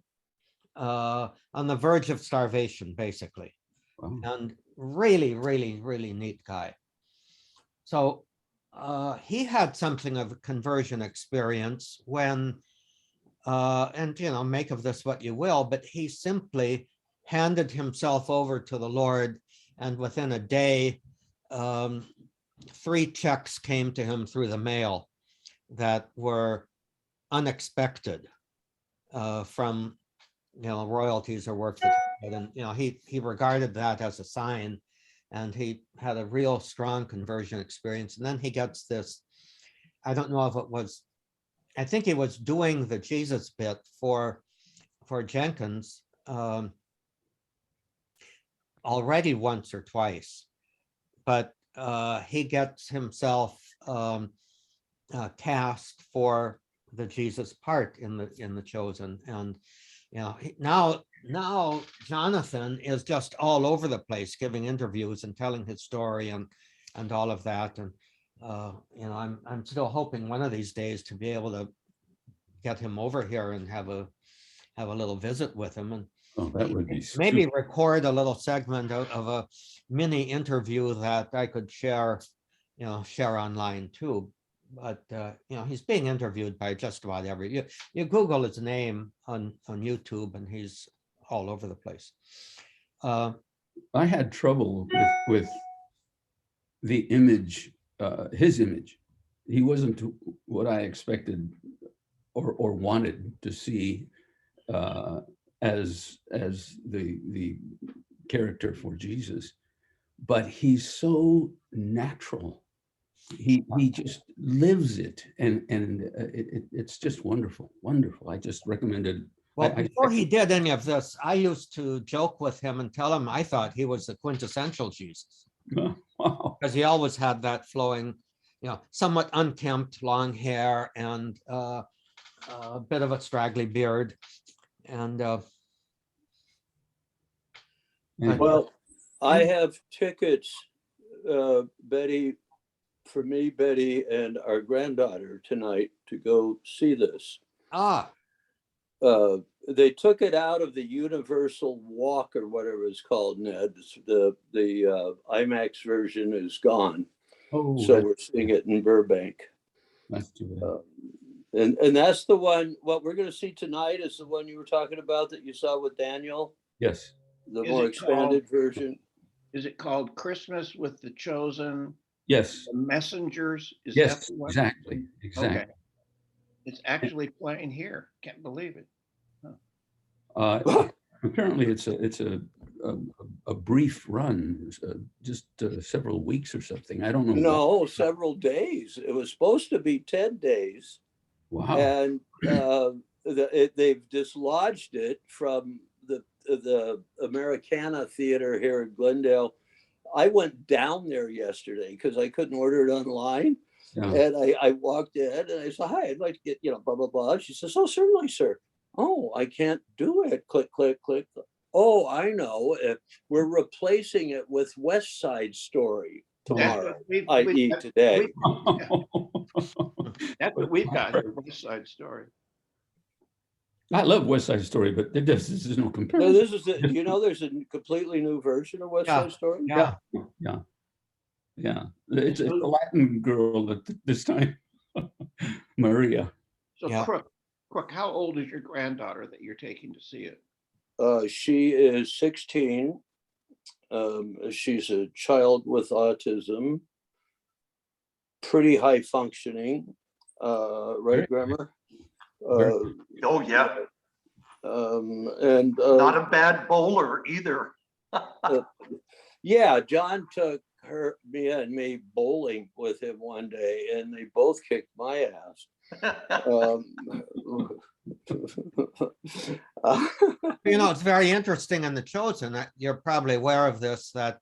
on the verge of starvation, basically. Wow. and really, really, really neat guy. So he had something of a conversion experience when, and make of this what you will, but he simply handed himself over to the Lord, and within a day, 3 checks came to him through the mail that were unexpected from royalties or work that he did. And he regarded that as a sign, and he had a real strong conversion experience. And then he gets this, I don't know if it was, I think he was doing the Jesus bit for Jenkins already once or twice, but he gets himself cast for the Jesus part in the Chosen. And now Jonathan is just all over the place giving interviews and telling his story and all of that. And I'm still hoping one of these days to be able to get him over here and have a little visit with him, and Oh, that would be maybe super. record a little segment of a mini interview that I could share online too. But he's being interviewed by just about you Google his name on YouTube, and he's all over the place. I had trouble with the image, his image. He wasn't what I expected or wanted to see as the character for Jesus, but he's so natural. He just lives it, and it's just wonderful. I just recommended. Well, before he did any of this, I used to joke with him and tell him I thought he was the quintessential Jesus, Wow. because he always had that flowing, somewhat unkempt long hair and a bit of a straggly beard. And Well, I have tickets, Betty, for me, Betty, and our granddaughter tonight to go see this. They took it out of the Universal Walk or whatever it's called, Ned. The IMAX version is gone. Oh, So we're seeing it in Burbank. That's too bad. And that's the one, what we're going to see tonight is the one you were talking about that you saw with Daniel, Yes. the Is more it expanded version. Is it called Christmas with the Chosen, Yes. the Messengers? Is Yes. that the one? Exactly. Exactly. Okay. It's actually playing here. Can't believe it. Apparently, it's a brief run, just several weeks or something. I don't know. No, several days. It was supposed to be 10 days. Wow. And they've dislodged it from the Americana Theater here in Glendale. I went down there yesterday because I couldn't order it online. Yeah. And I walked in and I said, hi, I'd like to get, blah, blah, blah. She says, oh, certainly, sir. Oh, I can't do it. Click, click, click. Oh, I know. We're replacing it with West Side Story tomorrow, i.e. today. That's what we've got here, West Side Story. I love West Side Story, but this is no No, comparison. this is there's a completely new version of West Side Story. Yeah. It's a Latin girl at this time, Maria. So Yeah. Crook, how old is your granddaughter that you're taking to see it? She is 16. She's a child with autism, pretty high functioning, right, Grammar? Oh, yeah. And Not a bad bowler either. yeah, John took me bowling with him one day, and they both kicked my ass. It's very interesting in The Chosen. You're probably aware of this, that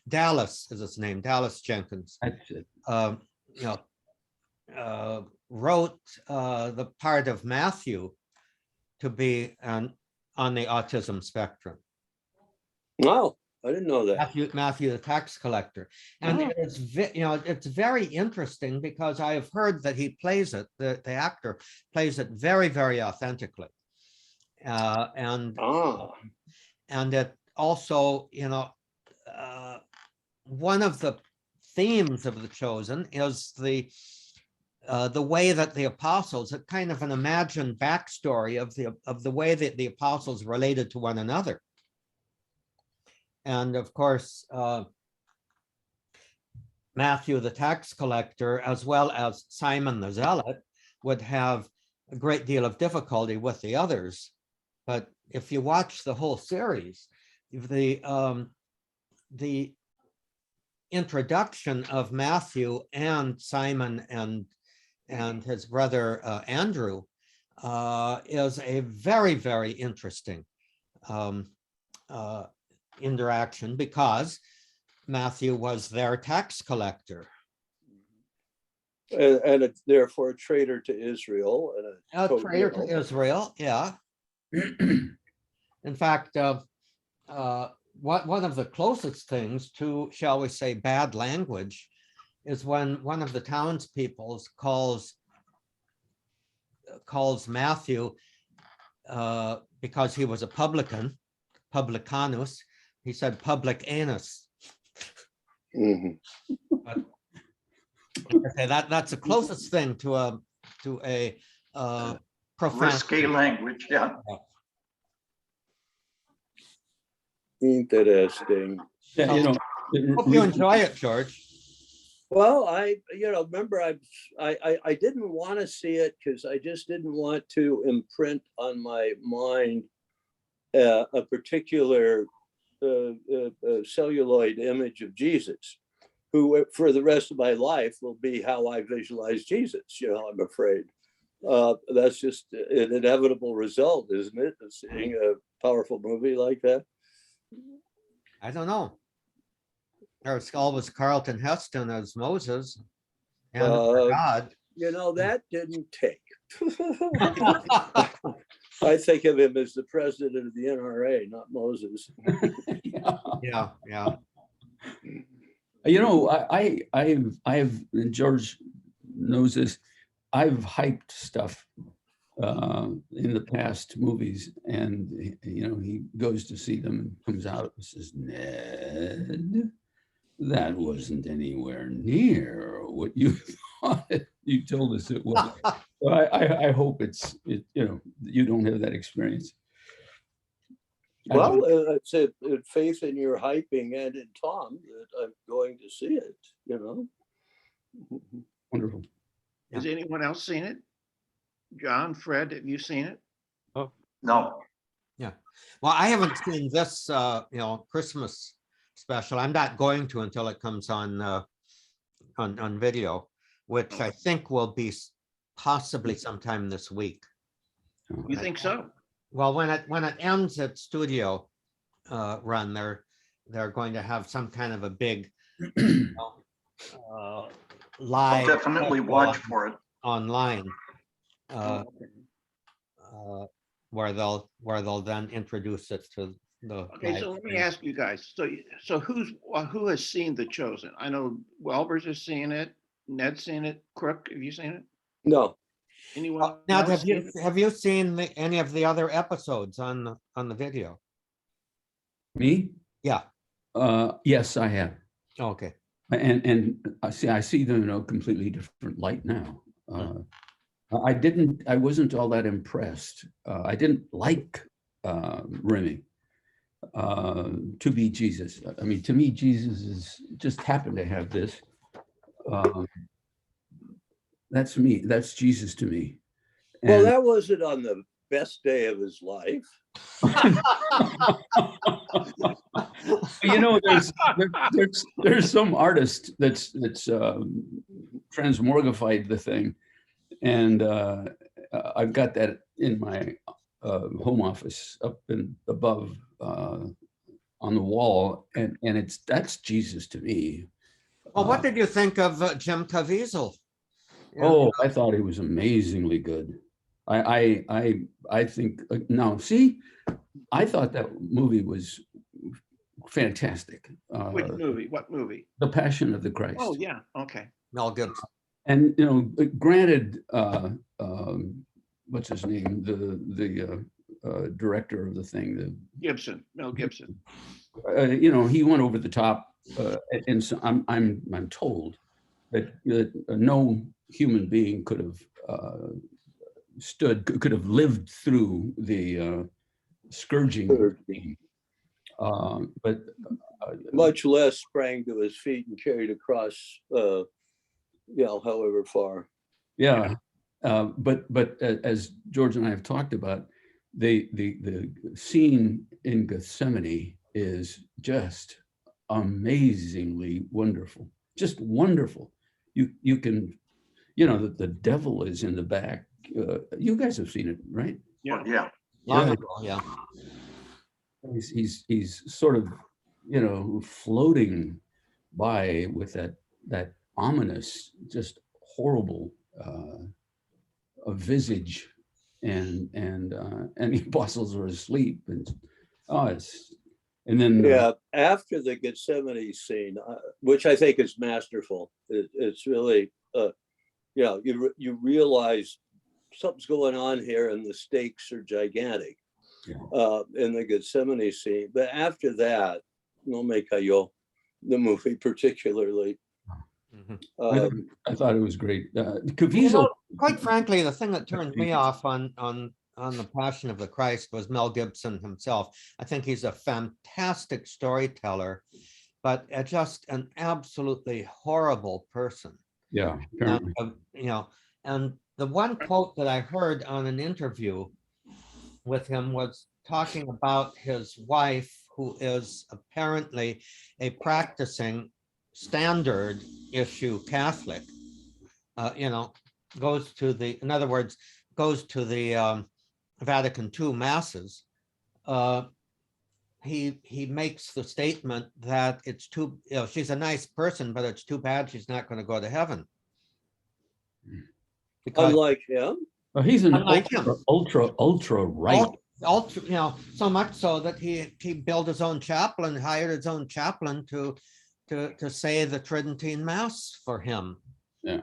Dallas is his name, Dallas Jenkins. That's it. Wrote the part of Matthew to be on the autism spectrum. Wow, I didn't know that. Matthew, the tax collector, and it's very interesting because I have heard that he plays it. The actor plays it very, very authentically, and it also, one of the themes of The Chosen is the way that the apostles, a kind of an imagined backstory of the way that the apostles related to one another. And of course, Matthew, the tax collector, as well as Simon the Zealot, would have a great deal of difficulty with the others. But if you watch the whole series, the introduction of Matthew and Simon and his brother Andrew is a very, very interesting interaction, because Matthew was their tax collector. And therefore a traitor to Israel and A traitor to Israel, yeah. In fact, one of the closest things to, shall we say, bad language is when one of the townspeople calls Matthew, because he was a publican, publicanus, he said public anus. Mhm. Okay, that's the closest thing to a profane. Risque language, yeah. Interesting. Yeah, you know, Hope you enjoy it, George. Well, remember, I didn't want to see it because I just didn't want to imprint on my mind a particular celluloid image of Jesus, who for the rest of my life will be how I visualize Jesus. I'm afraid that's just an inevitable result, isn't it? Of seeing a powerful movie like that. I don't know. There's always Carlton Heston as Moses and God. That didn't take. I think of him as the president of the NRA, not Moses. Yeah. You know, I've, and George knows this, I've hyped stuff in the past movies, and he goes to see them and comes out and says, Ned, that wasn't anywhere near what you thought you told us it was. So I hope you don't have that experience. Well, it's a faith in your hyping and in Tom that I'm going to see it, Wonderful. Has anyone else seen it? John, Fred, have you seen it? No. Yeah. Well, I haven't seen this, Christmas special. I'm not going to until it comes on video, which I think will be possibly sometime this week. You think so? Well, when it ends its studio run, they're going to have some kind of a big live. I'll definitely watch for it. Online, where they'll then introduce it to the. Okay, so let me ask you guys. So who has seen The Chosen? I know Welbers has seen it. Ned's seen it. Crook, have you seen it? No. Anyone? Now, else have you seen any of the other episodes on the video? Me? Yeah. Yes, I have. Okay. And I see them in a completely different light now. I wasn't all that impressed. I didn't like Remy to be Jesus. I mean, to me, Jesus is just happened to have this. That's me. That's Jesus to me. Well, that wasn't on the best day of his life. There's some artist that's transmorgified the thing, and I've got that in my home office up and above on the wall, and that's Jesus to me. Well, what did you think of Jim Caviezel? Oh, I thought he was amazingly good. I think now see, I thought that movie was fantastic. Which movie? What movie? The Passion of the Christ. Oh yeah, okay. Mel Gibson. And granted, what's his name? The director of the thing, Gibson, Mel Gibson. you know, he went over the top, and so I'm told that no human being could have could have lived through the scourging. Sure. But Much less sprang to his feet and carried across, however far. yeah, but as George and I have talked about, the scene in Gethsemane is just amazingly wonderful, just wonderful. You can, the devil is in the back. You guys have seen it, right? Yeah. Yeah. Long ago, yeah. He's sort of, floating by with that ominous, just horrible a visage, and the apostles are asleep, and then Yeah, after the Gethsemane scene, which I think is masterful, it's really, you realize something's going on here and the stakes are gigantic in the Gethsemane scene. But after that, No Me Cayó, the movie particularly. I thought it was great. You Caviezel, know, quite frankly, the thing that turned me off on the Passion of the Christ was Mel Gibson himself. I think he's a fantastic storyteller, but just an absolutely horrible person. yeah, apparently. And the one quote that I heard on an interview with him was talking about his wife, who is apparently a practicing standard issue Catholic, goes to the Vatican II masses. He makes the statement that it's too, she's a nice person, but it's too bad she's not going to go to heaven. Because Unlike him. He's an Unlike him. ultra right. so much so that he built his own chaplain, hired his own chaplain to say the Tridentine Mass for him. Yeah.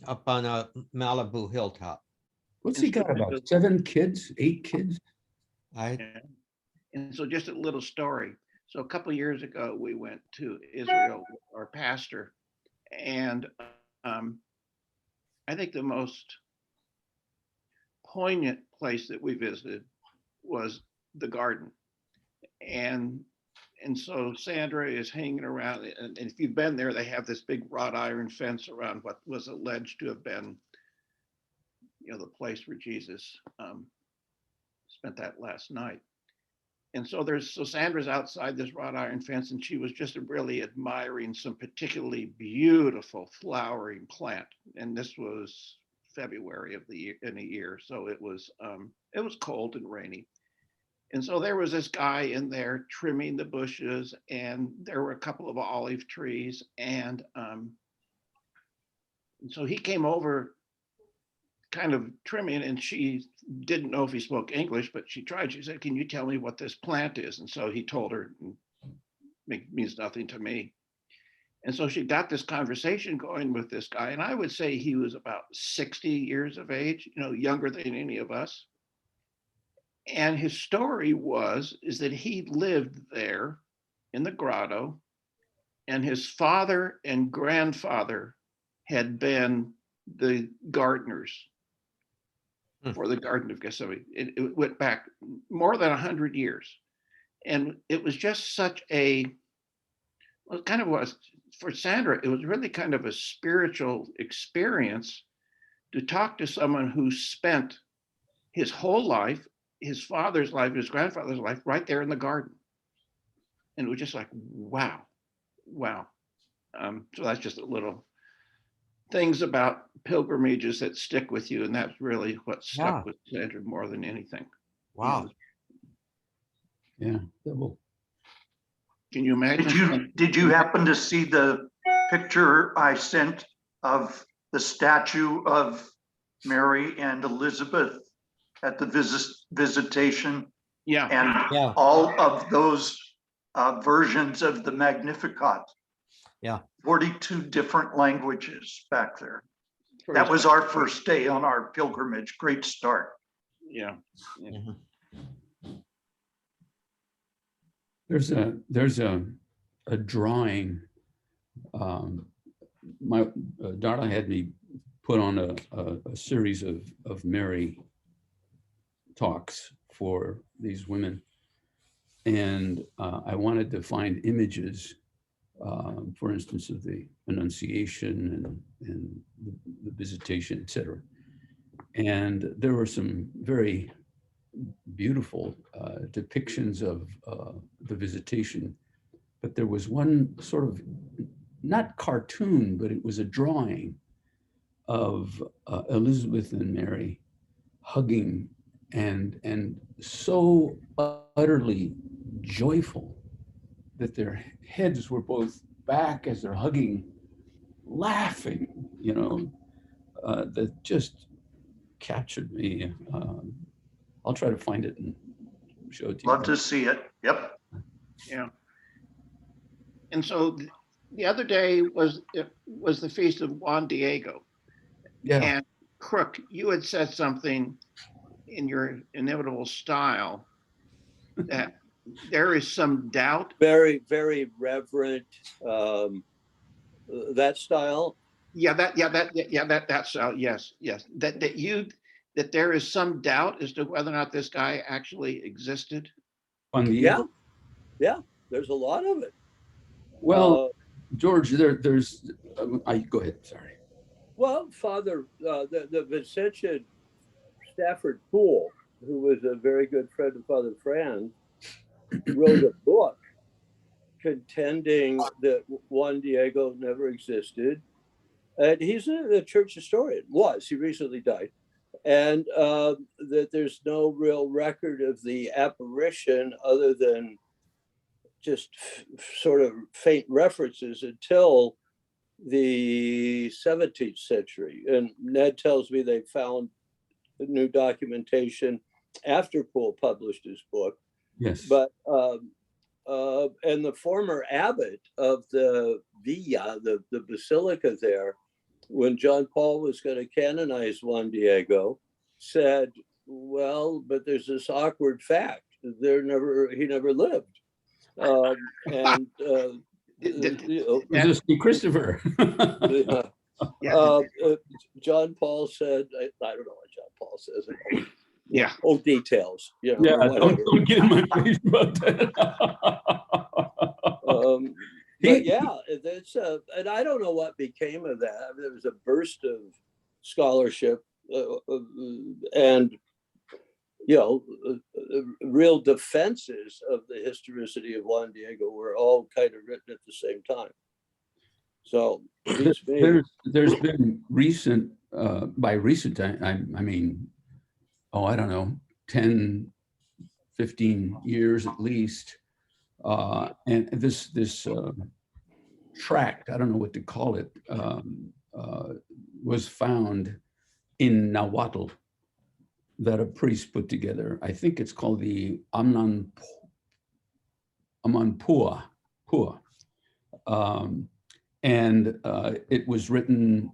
Up on a Malibu hilltop. What's he got, about 7 kids, 8 kids? And so just a little story. So a couple of years ago, we went to Israel, our pastor, and I think the most poignant place that we visited was the garden. And so Sandra is hanging around, and if you've been there, they have this big wrought iron fence around what was alleged to have been, the place where Jesus spent that last night. And so Sandra's outside this wrought iron fence, and she was just really admiring some particularly beautiful flowering plant. And this was February of the year, in a year, so it was cold and rainy. And so there was this guy in there trimming the bushes, and there were a couple of olive trees, and so he came over kind of trimming, and she didn't know if he spoke English, but she tried. She said, "Can you tell me what this plant is?" And so he told her, "It means nothing to me." And so she got this conversation going with this guy, and I would say he was about 60 years of age, younger than any of us. And his story is that he lived there in the grotto, and his father and grandfather had been the gardeners for the Garden of Gethsemane. It went back more than 100 years. And it was just such for Sandra, it was really kind of a spiritual experience to talk to someone who spent his whole life, his father's life, his grandfather's life, right there in the garden. And it was just like, wow. So that's just a little things about pilgrimages that stick with you. And that's really what stuck with Sandra more than anything. Wow. Yeah. Double. Can you imagine? Did you happen to see the picture I sent of the statue of Mary and Elizabeth at the visitation? Yeah. And all of those versions of the Magnificat. Yeah. 42 different languages back there. That was our first day on our pilgrimage. Great start. Yeah. Mhm. There's a drawing. My Darla had me put on a series of Mary talks for these women. And I wanted to find images, for instance, of the Annunciation and the Visitation, etc. And there were some very beautiful depictions of the Visitation, but there was one sort of, not cartoon, but it was a drawing of Elizabeth and Mary hugging and so utterly joyful that their heads were both back as they're hugging, laughing, that just captured me. I'll try to find it and show it to you. Love to see it. Yep. Yeah. And so the other day was the feast of Juan Diego. Yeah. And Crook, you had said something in your inimitable style that there is some doubt. Very, very reverent. That style. That style. Yes. That there is some doubt as to whether or not this guy actually existed. Yeah. Yeah. There's a lot of it. Well, George, there's. Go ahead. Sorry. Well, Father, the Vincentian Stafford Poole, who was a very good friend of Father Franz, wrote a book contending that Juan Diego never existed. And he's a church historian, he recently died. And that there's no real record of the apparition other than just sort of faint references until the 17th century. And Ned tells me they found new documentation after Poole published his book. Yes. But and the former abbot of the Villa, the basilica there, when John Paul was going to canonize Juan Diego, said, well, but there's this awkward fact. He never lived. Just Christopher. John Paul said, I don't know what John Paul says. Yeah. Oh, details. Yeah, don't get in my face about that. But yeah, it's and I don't know what became of that. I mean, there was a burst of scholarship and real defenses of the historicity of Juan Diego were all kind of written at the same time. So there's been recent, by recent, I mean, I don't know, 10, 15 years at least. And this tract, I don't know what to call it, was found in Nahuatl that a priest put together. I think it's called the Amanpua. And it was written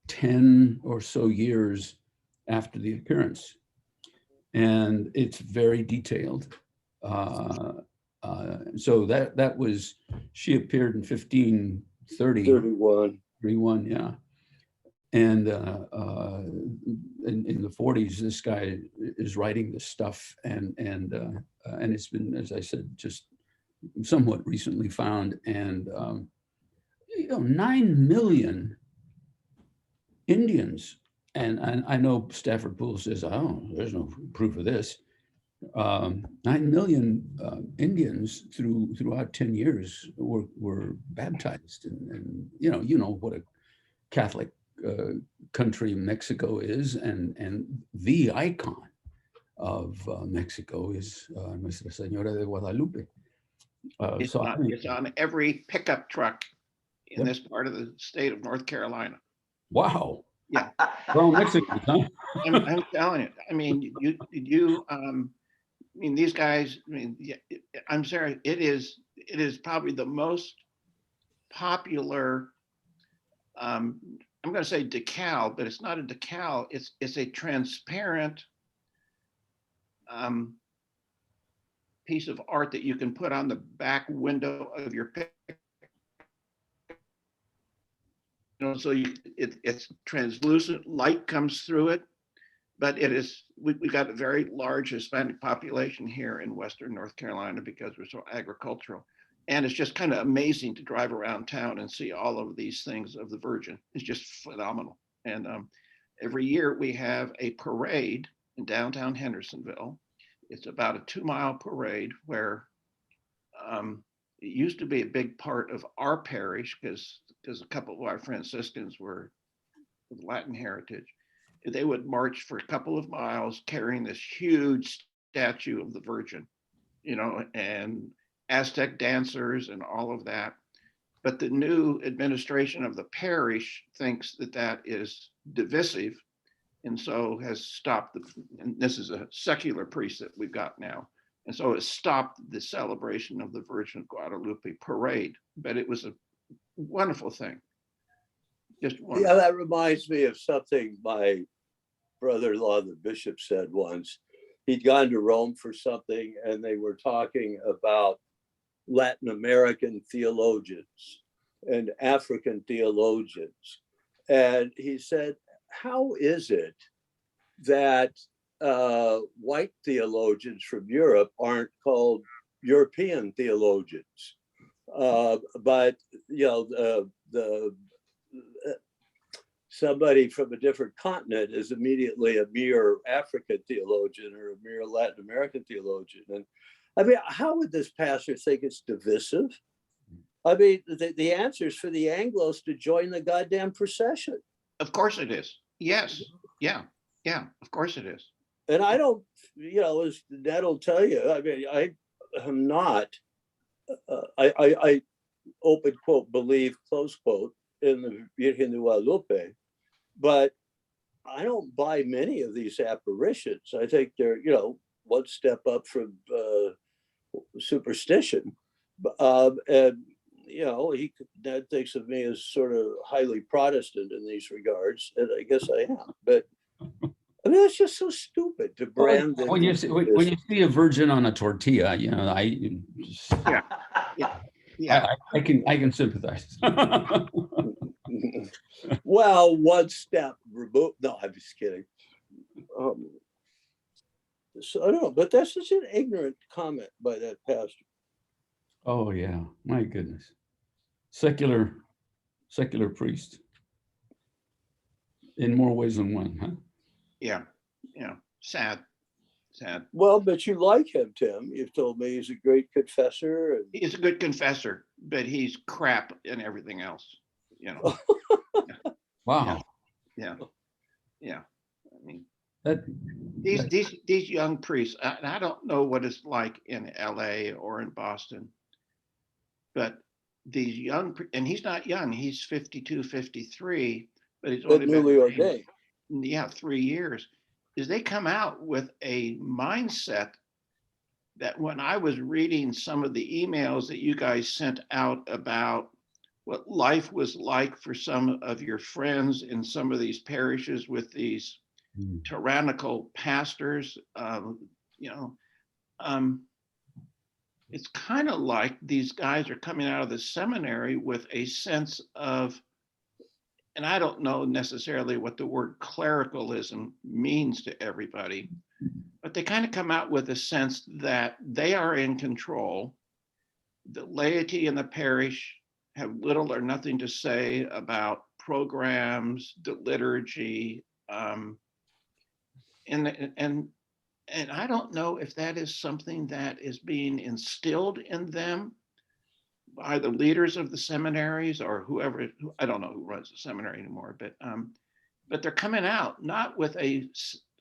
10 or so years after the appearance. And it's very detailed. So that was, she appeared in 1531, yeah. And in the 40s, this guy is writing this stuff, and it's been, as I said, just somewhat recently found. And 9 million Indians, and I know Stafford Poole says, oh, there's no proof of this. 9 million Indians throughout 10 years were baptized, and you know what a Catholic country Mexico is, and the icon of Mexico is Nuestra Señora de Guadalupe. It's on every pickup truck in this part of the state of North Carolina. Wow. Yeah. Well, Mexico, huh? I'm telling you. I mean, these guys. I mean, I'm sorry. It is probably the most popular. I'm going to say decal, but it's not a decal. It's a transparent piece of art that you can put on the back window of your pic. So it's translucent, light comes through it, but we've got a very large Hispanic population here in Western North Carolina because we're so agricultural. And it's just kind of amazing to drive around town and see all of these things of the Virgin. It's just phenomenal. And every year we have a parade in downtown Hendersonville. It's about a 2-mile parade where it used to be a big part of our parish because a couple of our Franciscans were of Latin heritage. They would march for a couple of miles carrying this huge statue of the Virgin, and Aztec dancers and all of that. But the new administration of the parish thinks that that is divisive, and so has stopped and this is a secular priest that we've got now. And so it stopped the celebration of the Virgin of Guadalupe parade, but it was a wonderful thing. Just wonderful. Yeah, that reminds me of something my brother-in-law, the bishop, said once. He'd gone to Rome for something and they were talking about Latin American theologians and African theologians. And he said, how is it that white theologians from Europe aren't called European theologians? But somebody from a different continent is immediately a mere African theologian or a mere Latin American theologian. And I mean, how would this pastor think it's divisive? I mean, the answer is for the Anglos to join the goddamn procession. Of course it is. Yes. Yeah. Of course it is. And I don't, as Ned will tell you, I mean, I am not, I open quote, believe, close quote, in the Virgen de Guadalupe, but I don't buy many of these apparitions. I think they're, one step up from superstition. And, Ned thinks of me as sort of highly Protestant in these regards, and I guess I am. But I mean, it's just so stupid to brand. When you see a virgin on a tortilla, I can sympathize. Well, one step removed. No, I'm just kidding. So I don't know, but that's such an ignorant comment by that pastor. Oh yeah, my goodness. Secular priest. In more ways than one, huh? Yeah. Sad. Well, but you like him, Tim. You've told me he's a great confessor. And... He's a good confessor, but he's crap in everything else. Wow. Yeah. I mean, that these young priests, and I don't know what it's like in LA or in Boston, but these young, and he's not young, he's 52, 53, but he's only newly ordained. 3 years, is they come out with a mindset that when I was reading some of the emails that you guys sent out about what life was like for some of your friends in some of these parishes with these tyrannical pastors, it's kind of like these guys are coming out of the seminary with a sense of, and I don't know necessarily what the word clericalism means to everybody, but they kind of come out with a sense that they are in control. The laity in the parish have little or nothing to say about programs, the liturgy, and I don't know if that is something that is being instilled in them by the leaders of the seminaries or whoever. I don't know who runs the seminary anymore, but they're coming out not with at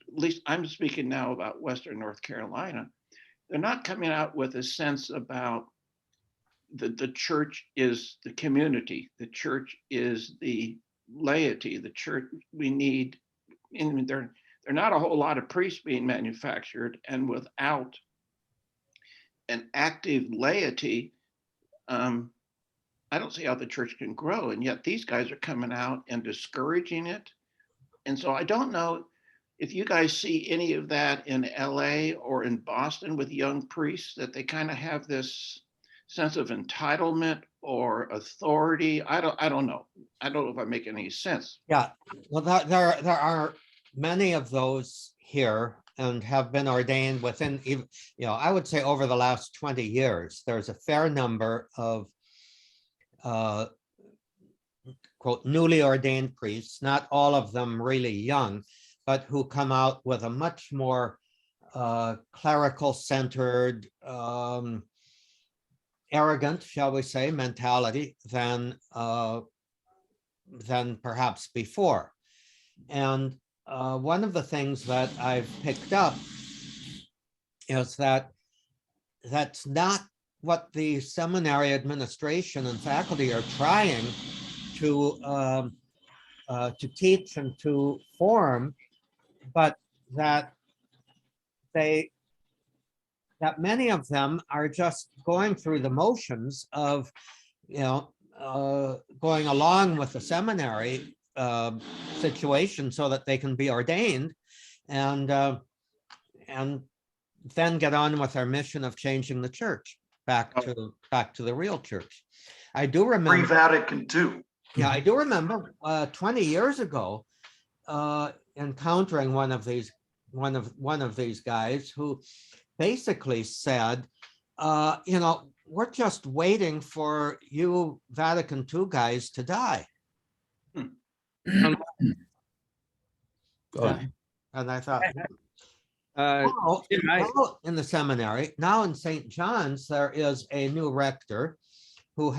least I'm speaking now about Western North Carolina. They're not coming out with a sense about the church is the community, the church is the laity, the church we need. There are not a whole lot of priests being manufactured, and without an active laity, I don't see how the church can grow. And yet these guys are coming out and discouraging it. And so I don't know. if you guys see any of that in LA or in Boston with young priests, that they kind of have this sense of entitlement or authority. I don't know. I don't know if I make any sense. Yeah, well, there are many of those here and have been ordained within, I would say over the last 20 years, there's a fair number of quote, newly ordained priests, not all of them really young, but who come out with a much more clerical centered, arrogant, shall we say, mentality than perhaps before. And one of the things that I've picked up is that that's not what the seminary administration and faculty are trying to teach and to form, but that many of them are just going through the motions of, going along with the seminary situation so that they can be ordained and then get on with their mission of changing the church back to the real church. I do remember Pre-Vatican II. Yeah, I do remember 20 years ago encountering one of these guys who basically said, we're just waiting for you Vatican II guys to die. God. And I thought, Jim, now in the seminary, now in St. John's, there is a new rector who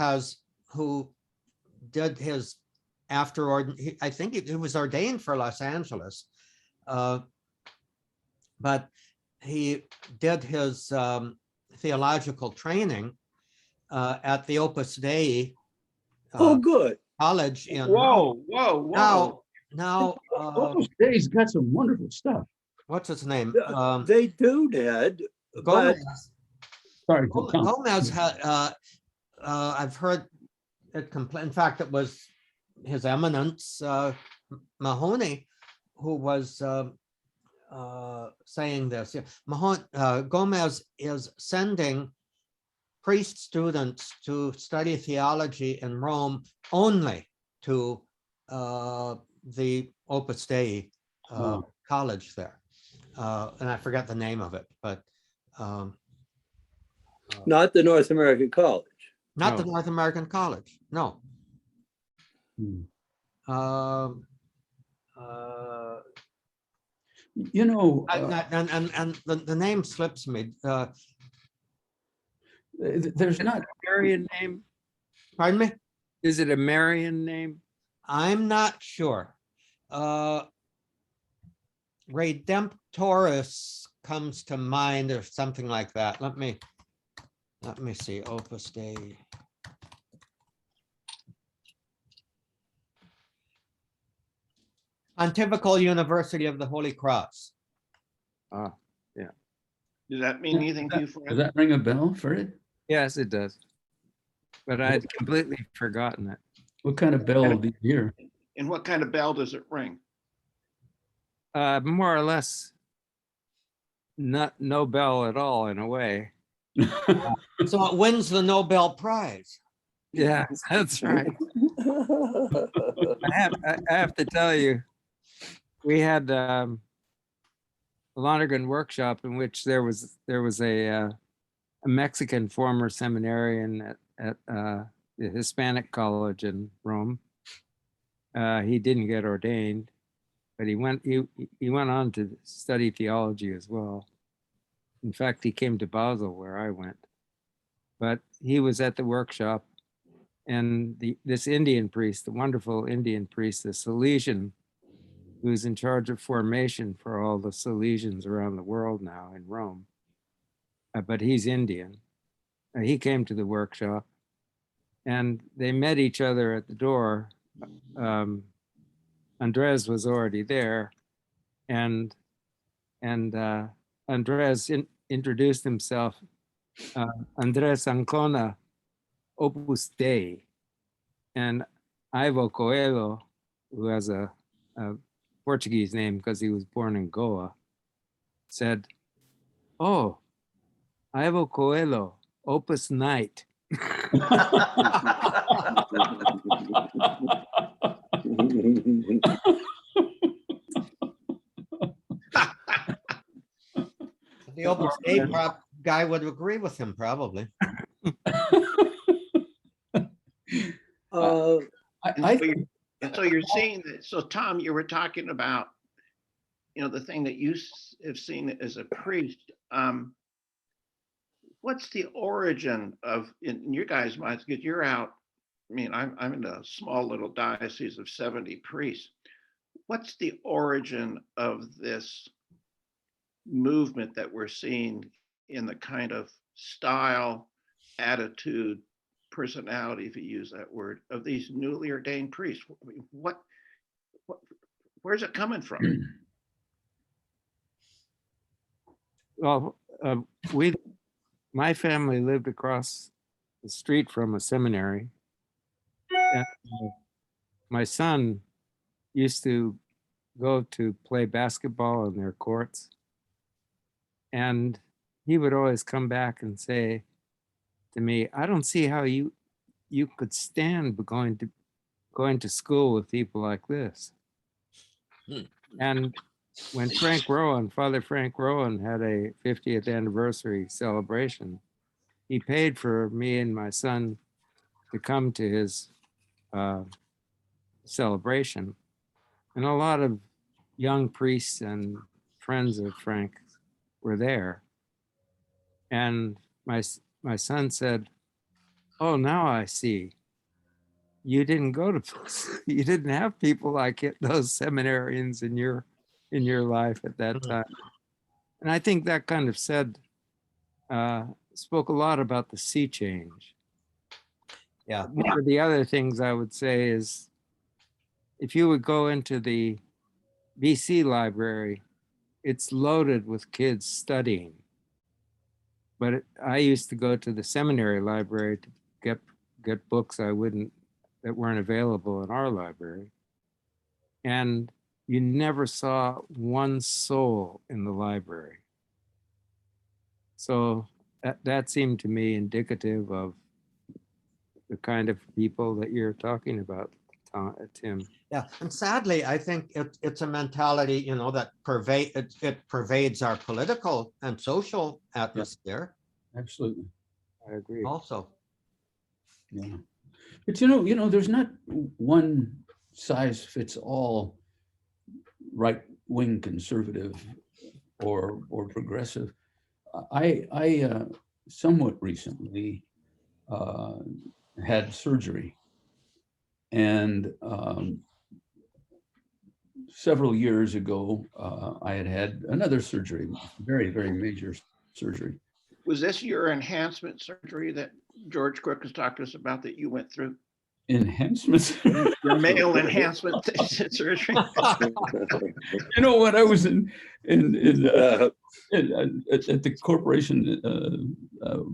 did his I think he was ordained for Los Angeles, but he did his theological training at the Opus Dei Oh, good. college in Whoa, whoa, whoa. now Opus Dei's got some wonderful stuff. what's his name? They do, Dad. But Gomez. Sorry, Tom. Gomez had I've heard it complain. In fact, it was His Eminence Mahoney who was saying this. Yeah. Gomez is sending priest students to study theology in Rome only to the Opus Dei college there. And I forget the name of it, but not the North American College. not No. the North American College, no. Hmm. And the name slips me. There's not. Marian name? Pardon me? Is it a Marian name? I'm not sure. Redemptoris comes to mind or something like that. Let me see, Opus Dei. Pontifical University of the Holy Cross. Does that mean anything to you, Does Fred? that ring a bell, Fred? Yes, it does. But I'd completely forgotten it. What kind of bell do you hear? And what kind of bell does it ring? More or less, no bell at all in a way. So it wins the Nobel Prize. Yeah, that's right. I have to tell you, we had a Lonergan workshop in which there was a Mexican former seminarian at the Hispanic College in Rome. He didn't get ordained, but he went on to study theology as well. In fact, he came to Basel where I went, but he was at the workshop, and this Indian priest, the wonderful Indian priest, the Salesian, who's in charge of formation for all the Salesians around the world now in Rome, but he's Indian. He came to the workshop, and they met each other at the door. Andres was already there, and Andres introduced himself, Andres Ancona, Opus Dei, and Ivo Coelho, who has a Portuguese name because he was born in Goa, said, "Oh, Ivo Coelho, Opus Night." The Opus Dei guy would agree with him, probably. Uh, And so you're seeing that, so Tom, you were talking about, the thing that you have seen as a priest. What's the origin of, in your guys' minds, because you're out, I mean, I'm in a small little diocese of 70 priests. What's the origin of this movement that we're seeing in the kind of style, attitude, personality, if you use that word, of these newly ordained priests? I mean, where's it coming from? Well, my family lived across the street from a seminary. And my son used to go to play basketball in their courts. And he would always come back and say to me, "I don't see how you could stand going to school with people like this." And when Father Frank Rowan had a 50th anniversary celebration, he paid for me and my son to come to his celebration. And a lot of young priests and friends of Frank were there. And my son said, "Oh, now I see. You didn't you didn't have people like those seminarians in your life at that time." And I think that kind of spoke a lot about the sea change. Yeah. One of the other things I would say is, if you would go into the BC library, it's loaded with kids studying. But I used to go to the seminary library to get books that weren't available in our library. And you never saw one soul in the library. So that seemed to me indicative of the kind of people that you're talking about, Tim. Yeah, and sadly, I think it's a mentality, that pervades our political and social atmosphere. Absolutely. I agree. Also. Yeah. But there's not one size fits all right-wing conservative or progressive. I somewhat recently had surgery, and several years ago, I had another surgery, very, very major surgery. Was this your enhancement surgery that George Crook was talking to us about that you went through? Enhancements? Your male enhancement surgery? When I was at the corporation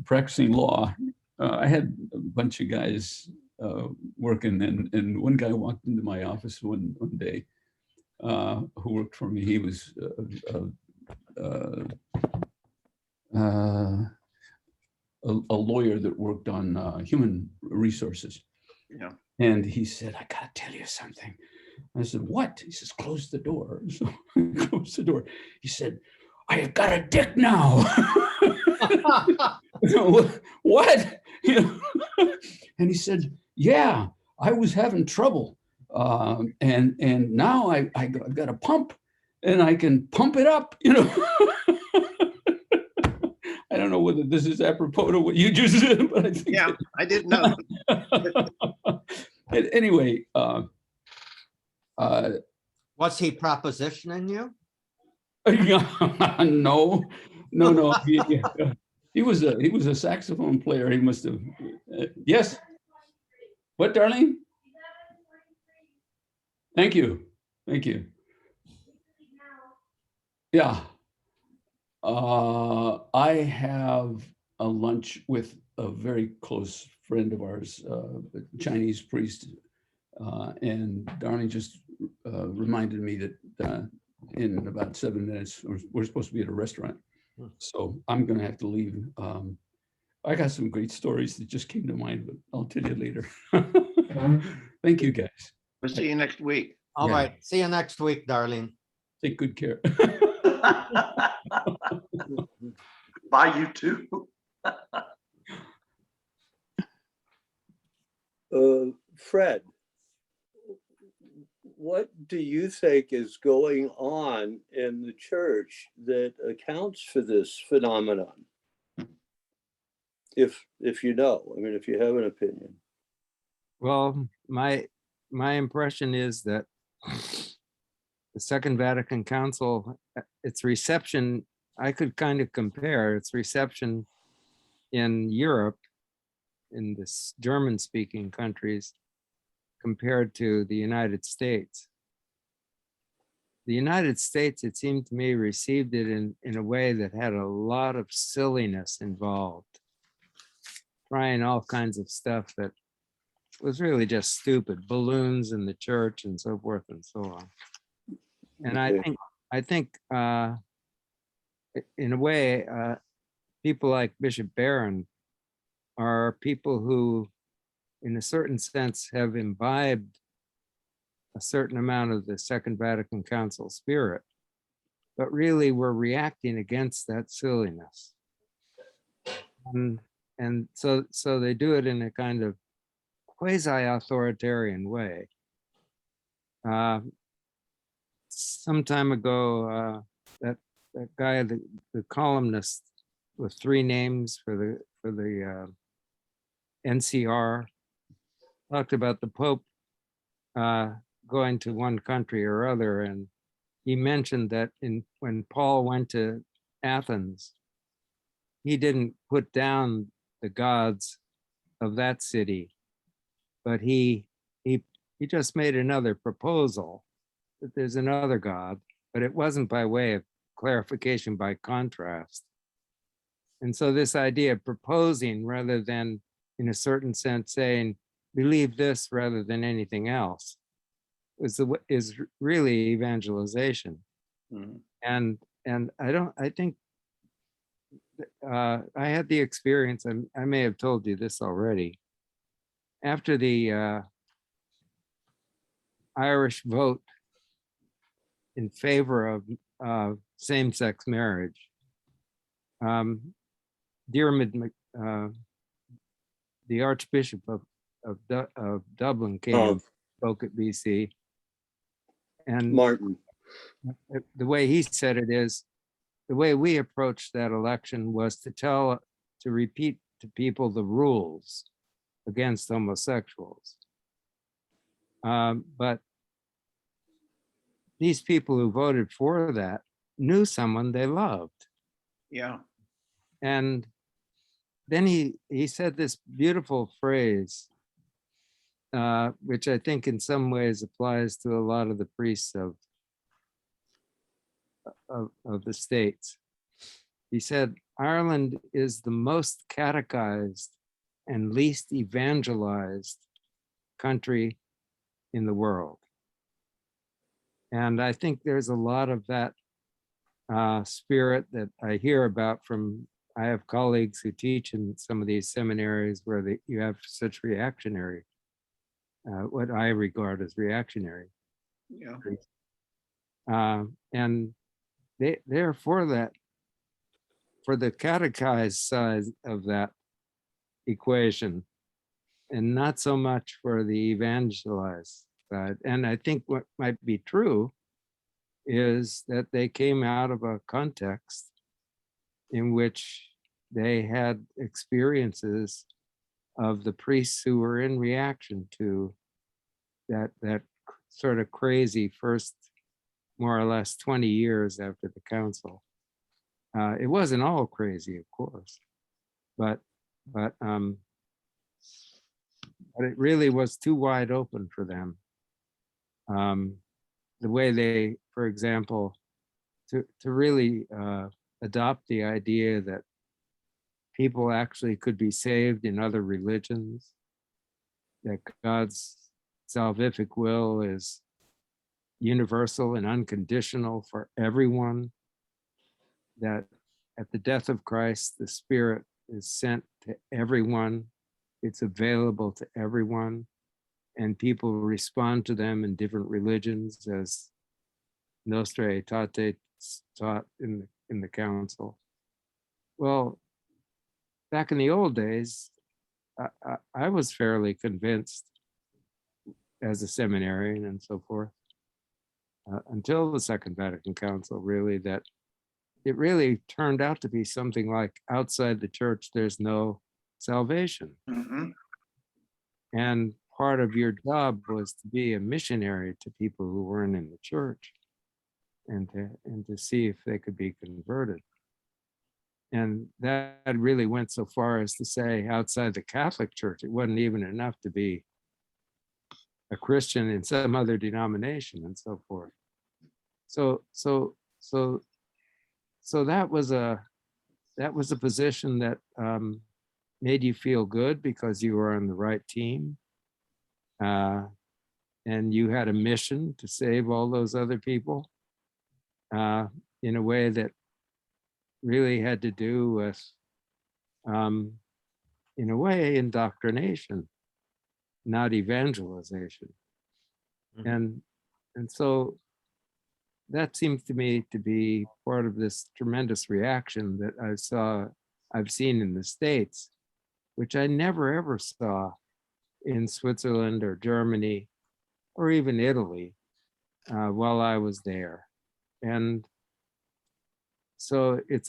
practicing law, I had a bunch of guys working, and one guy walked into my office one day who worked for me. He was a lawyer that worked on human resources. Yeah. And he said, "I gotta tell you something." I said, "What?" He says, "Close the door." So I closed the door. He said, "I have got a dick now." What? And he said, "Yeah, I was having trouble. And now I got a pump, and I can pump it up, I don't know whether this is apropos to what you just said, but I think. Yeah, I didn't know. Anyway. Was he propositioning you? No. He was a saxophone player. He must have. Yes. What, darling? Thank you. Yeah. I have a lunch with a very close friend of ours, a Chinese priest, and Darlene just reminded me that in about 7 minutes, we're supposed to be at a restaurant. So I'm gonna have to leave. I got some great stories that just came to mind, but I'll tell you later. Thank you, guys. We'll see you next week. All Yeah. right, see you next week, darling. Take good care. Bye, you too. Fred, what do you think is going on in the church that accounts for this phenomenon? If you know, I mean, if you have an opinion. Well, my impression is that the Second Vatican Council, its reception, I could kind of compare its reception in Europe, in the German-speaking countries, compared to the United States. The United States, it seemed to me, received it in a way that had a lot of silliness involved, trying all kinds of stuff that was really just stupid, balloons in the church and so forth and so on. And Okay. I think in a way, people like Bishop Barron are people who, in a certain sense, have imbibed a certain amount of the Second Vatican Council spirit, but really were reacting against that silliness. And so they do it in a kind of quasi-authoritarian way. Some time ago, that guy, the columnist with 3 names for the NCR, talked about the Pope going to one country or other, and he mentioned that when Paul went to Athens, he didn't put down the gods of that city, but he just made another proposal that there's another God, but it wasn't by way of clarification by contrast. And so this idea of proposing rather than, in a certain sense, saying, believe this rather than anything else, is really evangelization. Mhm. And I think I had the experience, I may have told you this already, after the Irish vote in favor of same-sex marriage, Diarmaid, the Archbishop of Dublin came and spoke at BC. And Martin. the way he said it is, the way we approached that election was to repeat to people the rules against homosexuals. But these people who voted for that knew someone they loved. Yeah. And then he said this beautiful phrase, which I think in some ways applies to a lot of the priests of the States. He said, Ireland is the most catechized and least evangelized country in the world. And I think there's a lot of that spirit that I hear about from, I have colleagues who teach in some of these seminaries where you have such reactionary, what I regard as reactionary. Yeah. And they're for that, for the catechized side of that equation, and not so much for the evangelized side. And I think what might be true is that they came out of a context in which they had experiences of the priests who were in reaction to that sort of crazy first, more or less 20 years after the council. It wasn't all crazy, of course, but it really was too wide open for them. The way they, for example, to really adopt the idea that people actually could be saved in other religions, that God's salvific will is universal and unconditional for everyone, that at the death of Christ, the Spirit is sent to everyone, it's available to everyone, and people respond to them in different religions, as Nostra Aetate taught in the council. Well, back in the old days, I was fairly convinced as a seminarian and so forth, until the Second Vatican Council, really, that it really turned out to be something like outside the church, there's no salvation. Mhm. And part of your job was to be a missionary to people who weren't in the church and to see if they could be converted. And that really went so far as to say outside the Catholic Church, it wasn't even enough to be a Christian in some other denomination and so forth. So that was a position that made you feel good because you were on the right team. And you had a mission to save all those other people in a way that really had to do with, in a way, indoctrination, not evangelization. Mhm. And so that seems to me to be part of this tremendous reaction that I've seen in the States, which I never ever saw in Switzerland or Germany or even Italy while I was there. And so it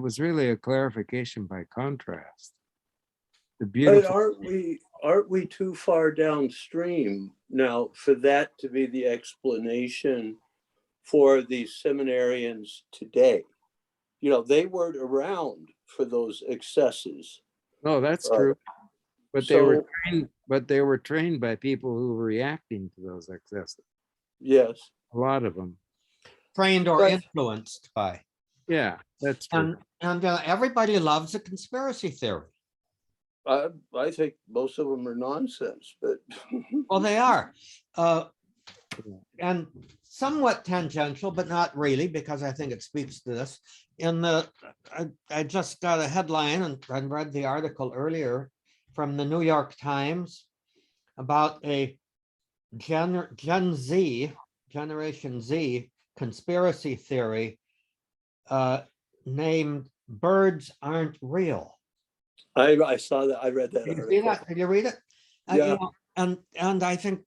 was really a clarification by contrast. The But beautiful. aren't we too far downstream now for that to be the explanation for these seminarians today? You know, they weren't around for those excesses. No, that's Uh, true. But so- they were trained by people who were reacting to those excesses. Yes. A lot of them. Trained or But- influenced by. Yeah, that's true. And everybody loves a conspiracy theory. I think most of them are nonsense, but Well, they are. And somewhat tangential, but not really, because I think it speaks to this. I just got a headline and read the article earlier from the New York Times about a Generation Z conspiracy theory named "Birds Aren't Real." I saw that. I read that Did you see article. that? Did you read it? You Yeah. know, and I think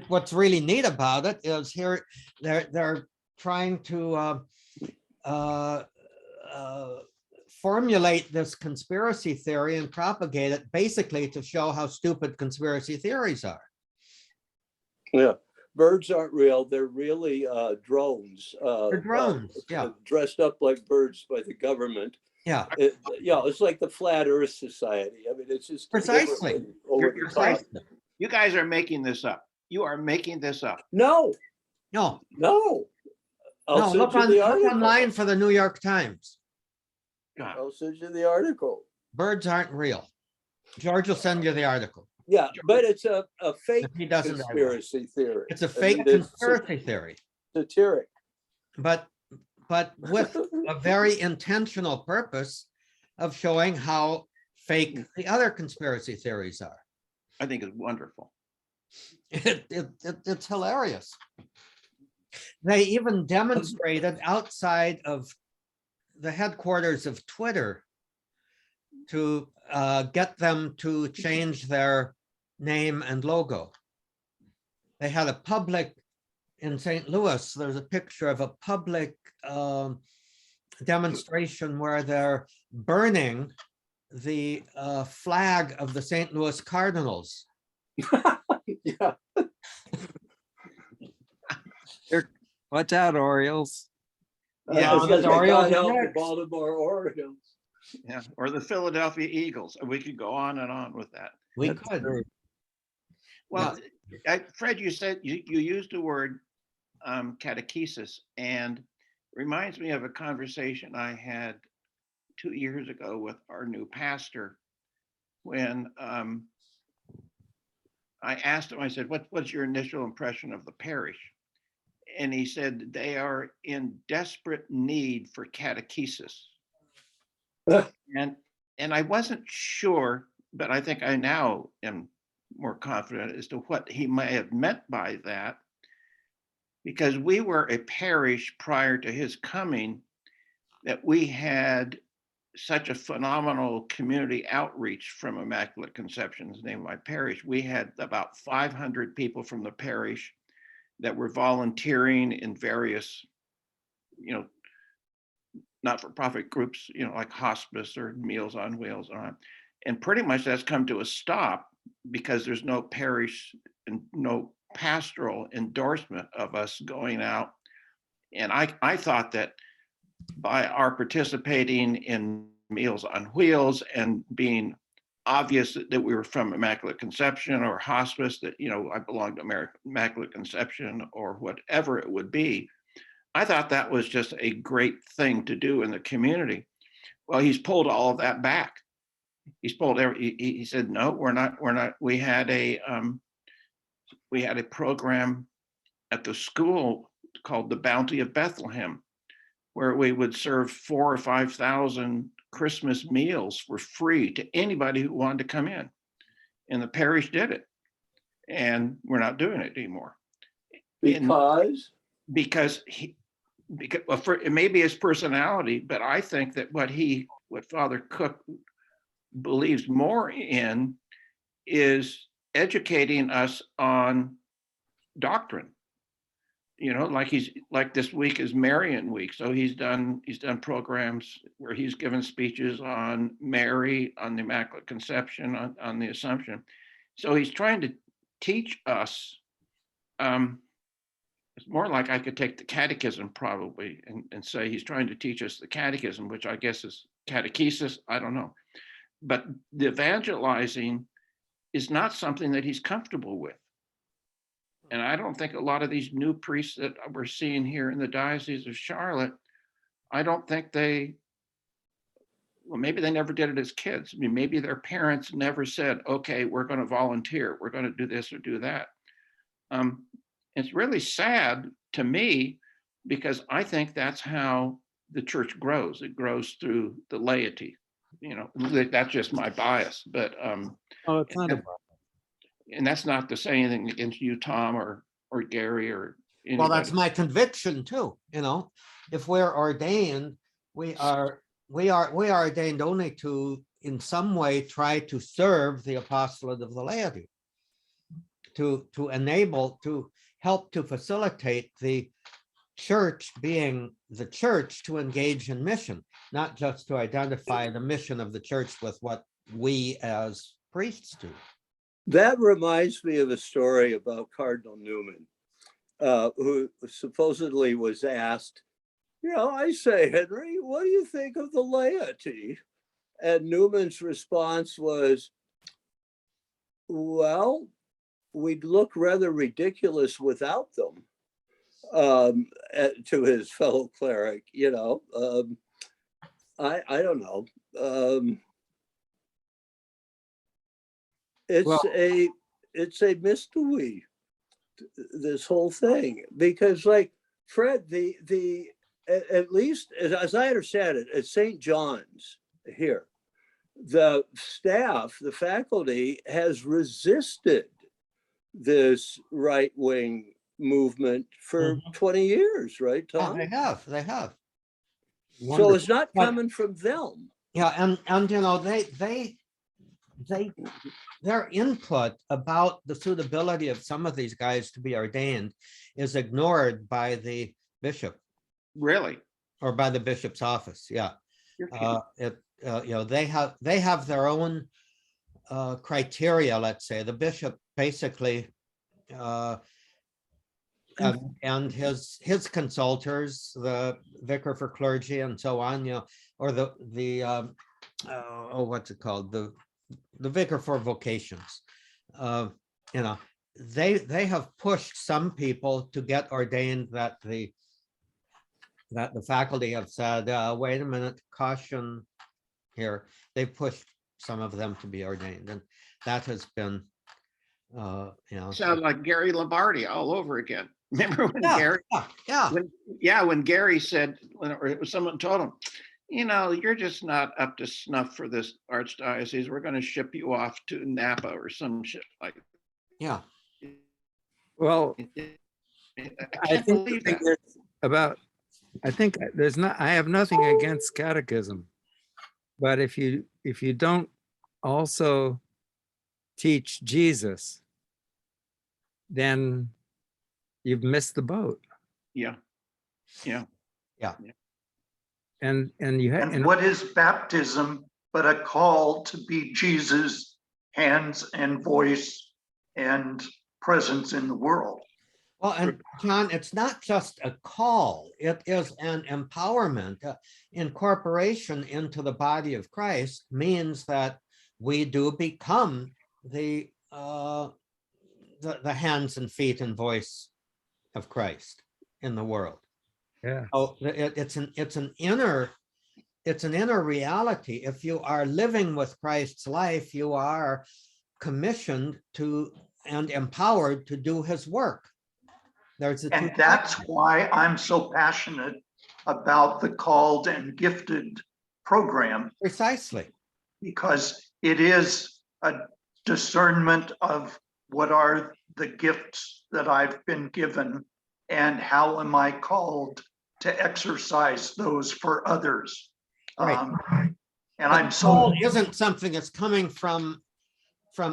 what's really neat about it is here they're trying to formulate this conspiracy theory and propagate it basically to show how stupid conspiracy theories are. Yeah. Birds aren't real. They're really drones. They're drones, yeah. Dressed up like birds by the government. Yeah, It's like the Flat Earth Society. I mean, it's just Precisely. deliberately over the You're top. precisely. You guys are making this up. You are making this up. No, No, I'll no, send look you the look article. online for the New York Times. God. I'll send you the article. Birds aren't real. George will send you the article. Yeah, but it's a fake If he doesn't, I will. conspiracy theory. It's a I fake mean, it's conspiracy theory, satiric. but with a very intentional purpose of showing how fake the other conspiracy theories are. I think it's wonderful. It's hilarious. They even demonstrated outside of the headquarters of Twitter to get them to change their name and logo. They had a public in St. Louis. There's a picture of a public demonstration where they're burning the flag of the St. Louis Cardinals. Yeah. Watch out, Orioles. Yeah, I was gonna say, Orioles God are help the next. Baltimore Orioles. Yeah, or the Philadelphia Eagles. We could go on and on with that. We That's could. true. Well, Fred, you said you used the word catechesis, and reminds me of a conversation I had 2 years ago with our new pastor when I asked him, I said, what's your initial impression of the parish? And he said, they are in desperate need for catechesis. And, and I wasn't sure, but I think I now am more confident as to what he may have meant by that. Because we were a parish prior to his coming, that we had such a phenomenal community outreach from Immaculate Conception's name, my parish. We had about 500 people from the parish that were volunteering in various, not-for-profit groups, like hospice or Meals on Wheels on. And pretty much that's come to a stop because there's no parish and no pastoral endorsement of us going out. And I thought that by our participating in Meals on Wheels and being obvious that we were from Immaculate Conception or hospice, that, I belong to Immaculate Conception or whatever it would be, I thought that was just a great thing to do in the community. Well, he's pulled all of that back. He's pulled he said, no, we're not. We had a program at the school called the Bounty of Bethlehem, where we would serve 4,000 or 5,000 Christmas meals for free to anybody who wanted to come in. And the parish did it. And we're not doing it anymore. Because? Because it may be his personality, but I think that what Father Cook believes more in is educating us on doctrine. Like this week is Marian week. So he's done programs where he's given speeches on Mary, on the Immaculate Conception, on the Assumption. So he's trying to teach us. It's more like I could take the catechism probably and say he's trying to teach us the catechism, which I guess is catechesis. I don't know. But the evangelizing is not something that he's comfortable with. And I don't think a lot of these new priests that we're seeing here in the Diocese of Charlotte, I don't think maybe they never did it as kids. I mean, maybe their parents never said, okay, we're going to volunteer. We're going to do this or do that. It's really sad to me because I think that's how the church grows. It grows through the laity. That's just my bias, but it's not a and that's not to say anything against you, Tom, or Gary, or anybody. Well, that's my conviction too, if we're ordained, we are ordained only to, in some way, try to serve the apostolate of the laity, to enable, to help to facilitate the church being the church to engage in mission, not just to identify the mission of the church with what we as priests do. That reminds me of a story about Cardinal Newman, who supposedly was asked, I say, Henry, what do you think of the laity? And Newman's response was, well, we'd look rather ridiculous without them, to his fellow cleric, I don't know. It's a mystery, this whole thing, because like Fred, at least as I understand it, at St. John's here, the staff, the faculty has resisted this right-wing movement for 20 years, right, Tom? They have. So Wonderful. it's not coming from them. Yeah, and their input about the suitability of some of these guys to be ordained is ignored by the bishop. Really? Or by the bishop's office. Yeah. You're kidding. They have their own criteria, let's say. The bishop basically and his consultors, the vicar for clergy and so on, or the what's it called? The vicar for vocations. They have pushed some people to get ordained that the faculty have said, wait a minute, caution here. They've pushed some of them to be ordained, and that has been Sound like Gary Lombardi all over again. Remember when Yeah, Gary, yeah. when Gary said, or someone told him, you're just not up to snuff for this archdiocese. We're going to ship you off to Napa or some shit like Yeah. Well, that. I I can't think the believe thing that. is about, I think I have nothing against catechism, but if you don't also teach Jesus, then you've missed the boat. Yeah. And And what is baptism but a call to be Jesus' hands and voice and presence in the world? Well, and John, it's not just a call, it is an empowerment. Incorporation into the body of Christ means that we do become the hands and feet and voice of Christ in the world. yeah. Oh, it's an inner reality. If you are living with Christ's life, you are commissioned to and empowered to do his work. And that's why I'm so passionate about the called and gifted program, Precisely. because it is a discernment of what are the gifts that I've been given and how am I called to exercise those for others. Right. And But I'm the so call isn't something that's coming from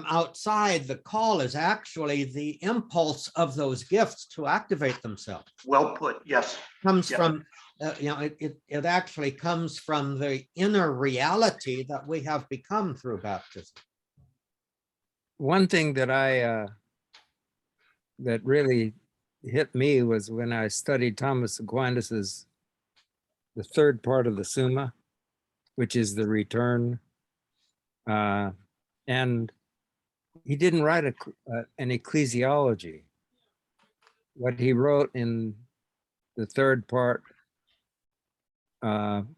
outside. The call is actually the impulse of those gifts to activate themselves. well put. Yes. Comes Yeah. from, it actually comes from the inner reality that we have become through baptism. One thing that that really hit me was when I studied Thomas Aquinas's the third part of the Summa, which is the return, and he didn't write an ecclesiology. What he wrote in the third part,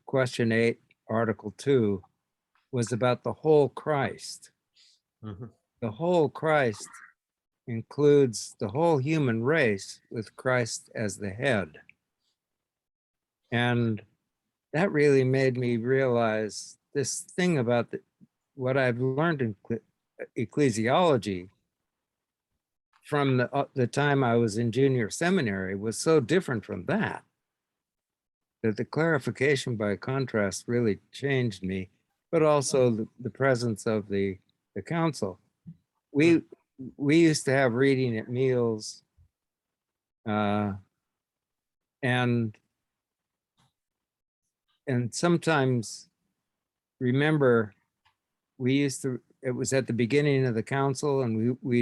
question 8, article 2, was about the whole Christ. Mhm. The whole Christ includes the whole human race with Christ as the head. And that really made me realize this thing about what I've learned in ecclesiology from the time I was in junior seminary was so different from that the clarification by contrast really changed me, but also the presence of the council. We used to have reading at meals, and sometimes remember it was at the beginning of the council, and we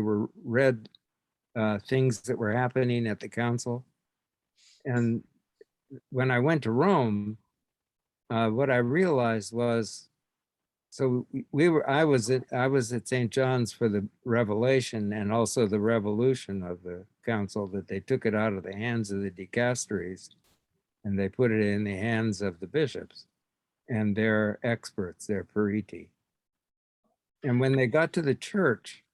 were read things that were happening at the council. And when I went to Rome, what I realized was, so I was at St. John's for the revelation and also the revolution of the council, that they took it out of the hands of the dicasteries and they put it in the hands of the bishops and their experts, their periti. And when they got to the church,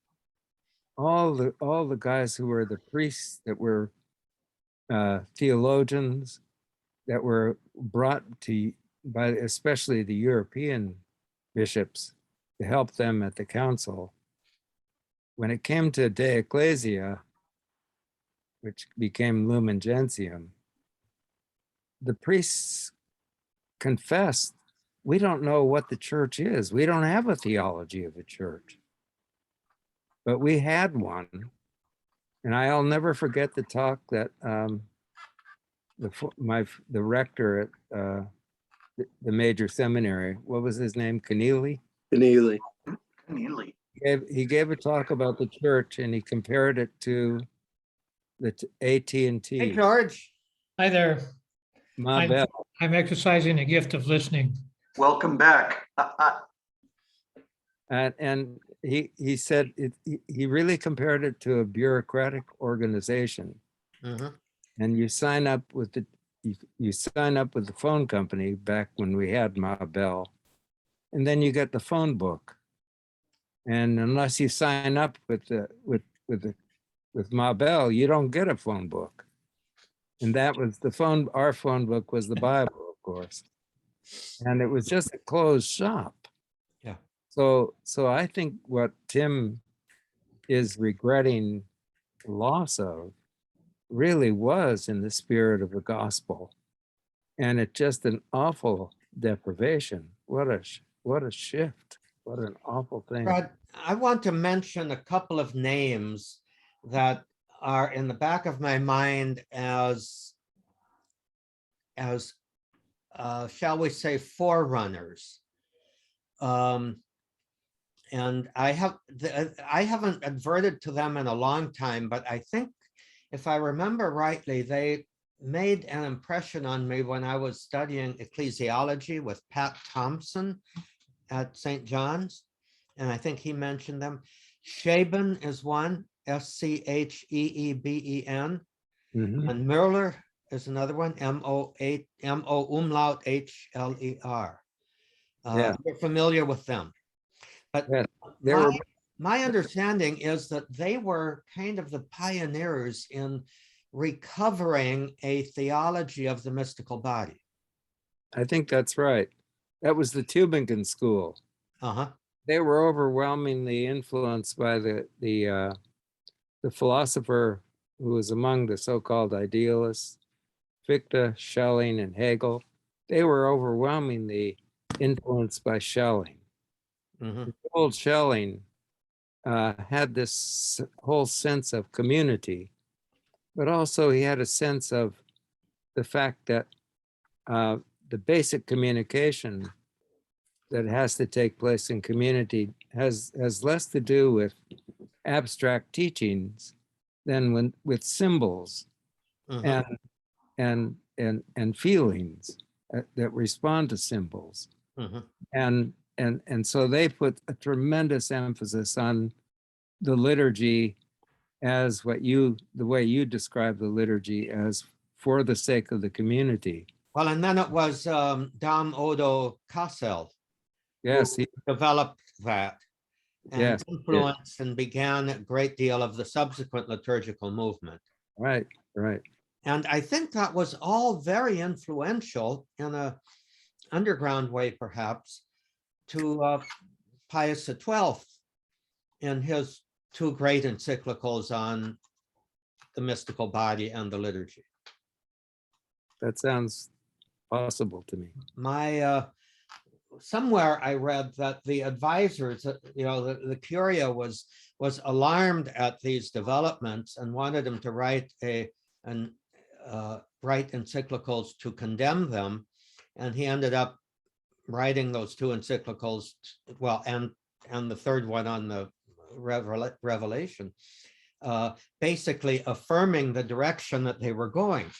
all the guys who were the priests, that were theologians, that were brought to by especially the European bishops to help them at the council, when it came to De Ecclesia, which became Lumen Gentium, the priests confessed, we don't know what the church is. We don't have a theology of a church. But we had one. And I'll never forget the talk that the rector at the major seminary, what was his name? Keneally? Keneally. Keneally. He gave a talk about the church, and he compared it to the AT&T. Hey, George. Hi there. Ma Bell. I'm exercising the gift of listening. Welcome back. And he said he really compared it to a bureaucratic organization. Mhm. And you sign up with the phone company back when we had Ma Bell, and then you get the phone book. And unless you sign up with Ma Bell, you don't get a phone book. And that was our phone book was the Bible, of course. And it was just a closed shop. Yeah. So I think what Tim is regretting the loss of really was in the spirit of the gospel. And it's just an awful deprivation. What a shift. What an awful thing. Fred, I want to mention a couple of names that are in the back of my mind as shall we say, forerunners. And I haven't adverted to them in a long time, but I think if I remember rightly, they made an impression on me when I was studying ecclesiology with Pat Thompson at St. John's. And I think he mentioned them. Shaben is one, Scheeben, Mhm. and Mueller is another one, M-O umlaut H-L-E-R. Yeah. You're familiar with them. But Yeah, they were my understanding is that they were kind of the pioneers in recovering a theology of the mystical body. I think that's right. That was the Tübingen school. Uh-huh. They were overwhelmingly influenced by the philosopher who was among the so-called idealists, Fichte, Schelling, and Hegel. They were overwhelmingly influenced by Schelling. Mhm. Old Schelling had this whole sense of community, but also he had a sense of the fact that the basic communication that has to take place in community has less to do with abstract teachings than with symbols Mhm. and feelings that respond to symbols. Mhm. And so they put a tremendous emphasis on the liturgy as the way you describe the liturgy as for the sake of the community. Well, and then it was Dom Odo Cassel Yes, who developed that and yes, influenced and began a great deal of the subsequent liturgical movement. right. And I think that was all very influential in a underground way, perhaps, to Pius XII in his two great encyclicals on the mystical body and the liturgy. That sounds possible to me. Somewhere I read that the advisors, the Curia was alarmed at these developments and wanted him to write write encyclicals to condemn them, and he ended up writing those two encyclicals, well, and the third one on the Revelation, basically affirming the direction that they were going,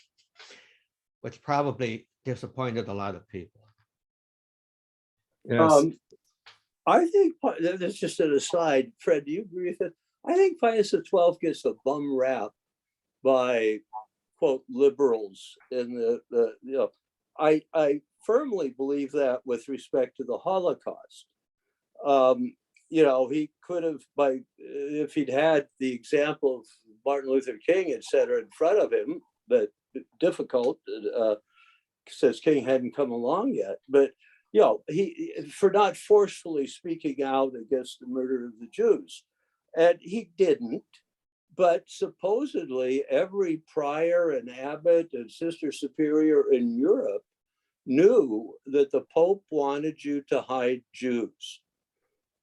which probably disappointed a lot of people. Yes. I think that's just an aside. Fred, do you agree with it? I think Pius XII gets a bum rap by, quote, liberals in I firmly believe that with respect to the Holocaust. He could have, if he'd had the example of Martin Luther King, et cetera, in front of him, but difficult, since King hadn't come along yet. But he for not forcefully speaking out against the murder of the Jews, and he didn't. But supposedly every prior and abbot and sister superior in Europe knew that the Pope wanted you to hide Jews.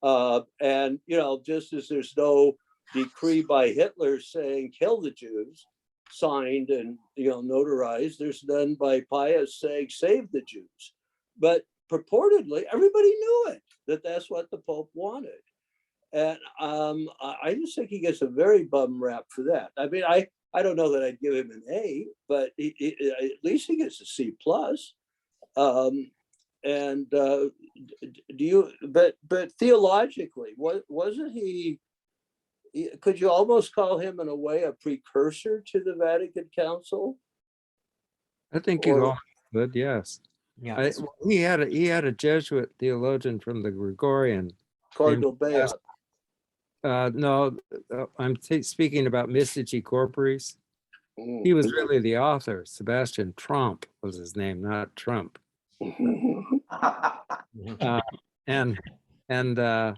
And just as there's no decree by Hitler saying kill the Jews, signed and notarized, there's none by Pius saying save the Jews. But purportedly, everybody knew it, that's what the Pope wanted. And I just think he gets a very bum rap for that. I mean, I don't know that I'd give him an A, but at least he gets a C+. And but theologically, wasn't he, could you almost call him in a way a precursor to the Vatican Council? I think you all could, yes. Yeah. He had a Jesuit theologian from the Gregorian, Cardinal Bayat. No, I'm speaking about Mystici Corporis. Mm. He was really the author. Sebastian Trump was his name, not Trump. Uh, and and the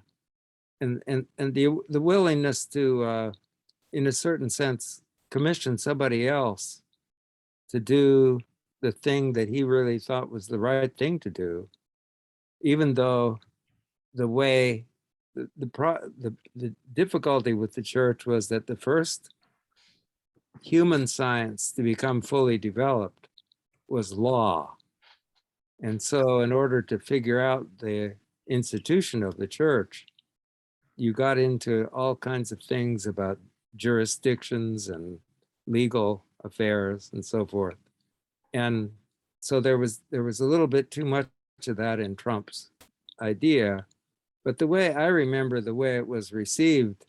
willingness to, in a certain sense, commission somebody else to do the thing that he really thought was the right thing to do, even though the way the difficulty with the church was that the first human science to become fully developed was law. And so in order to figure out the institution of the church, you got into all kinds of things about jurisdictions and legal affairs and so forth. And so there was a little bit too much of that in Trump's idea. But the way I remember the way it was received,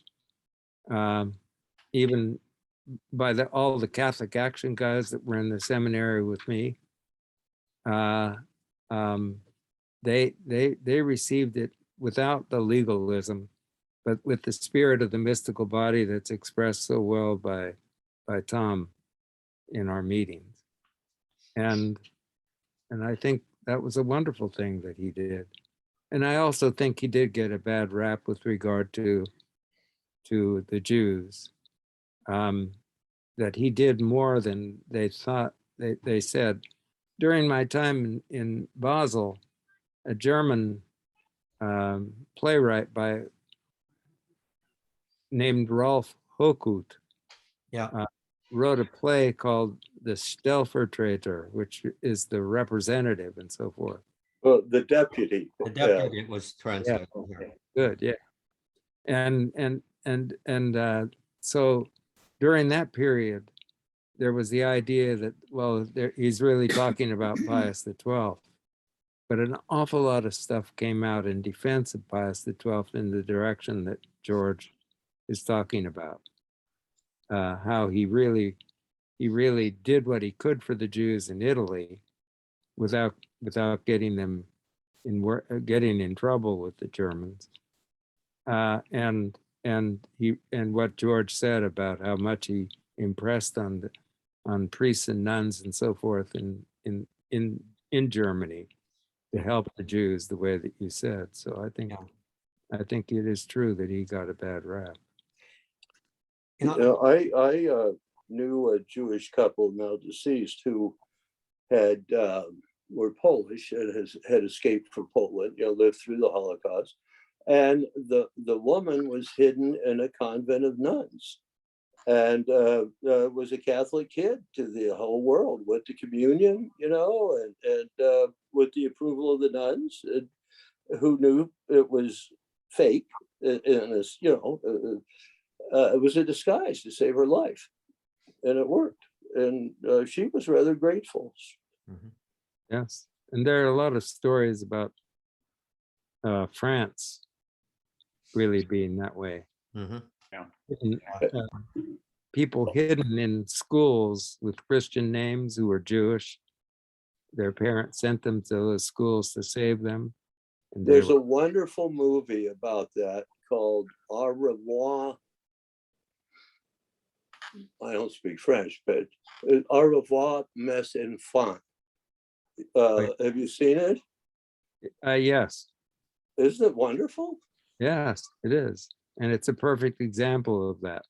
even by all the Catholic Action guys that were in the seminary with me, they received it without the legalism, but with the spirit of the mystical body that's expressed so well by Tom in our meetings. And I think that was a wonderful thing that he did. And I also think he did get a bad rap with regard to the Jews, that he did more than they thought. They said. During my time in Basel, a German playwright named Rolf Hochhuth Yeah. wrote a play called The Stellvertreter, which is the representative and so forth. Well, the deputy. The deputy was translated here. Good, yeah. And so during that period, there was the idea that, well, he's really talking about Pius XII. But an awful lot of stuff came out in defense of Pius XII in the direction that George is talking about. How he really did what he could for the Jews in Italy without getting them getting in trouble with the Germans. And what George said about how much he impressed on priests and nuns and so forth in Germany to help the Jews the way that you said. So I think it is true that he got a bad rap. You know, You know, I knew a Jewish couple now deceased who had were Polish and had escaped from Poland, you know, lived through the Holocaust. And the woman was hidden in a convent of nuns and was a Catholic kid to the whole world, went to communion, you know, and with the approval of the nuns, who knew it was fake, and this, you know, it was a disguise to save her life, and it worked. And she was rather grateful. Yes, and there are a lot of stories about France really being that way. mhm. And, people hidden in schools with Christian names who were Jewish. Their parents sent them to those schools to save them. And There's a wonderful movie about that called Au revoir. I don't speak French, but Au revoir, mes enfants. Have you seen it? yes, Isn't it wonderful? yes, it is. And it's a perfect example of that.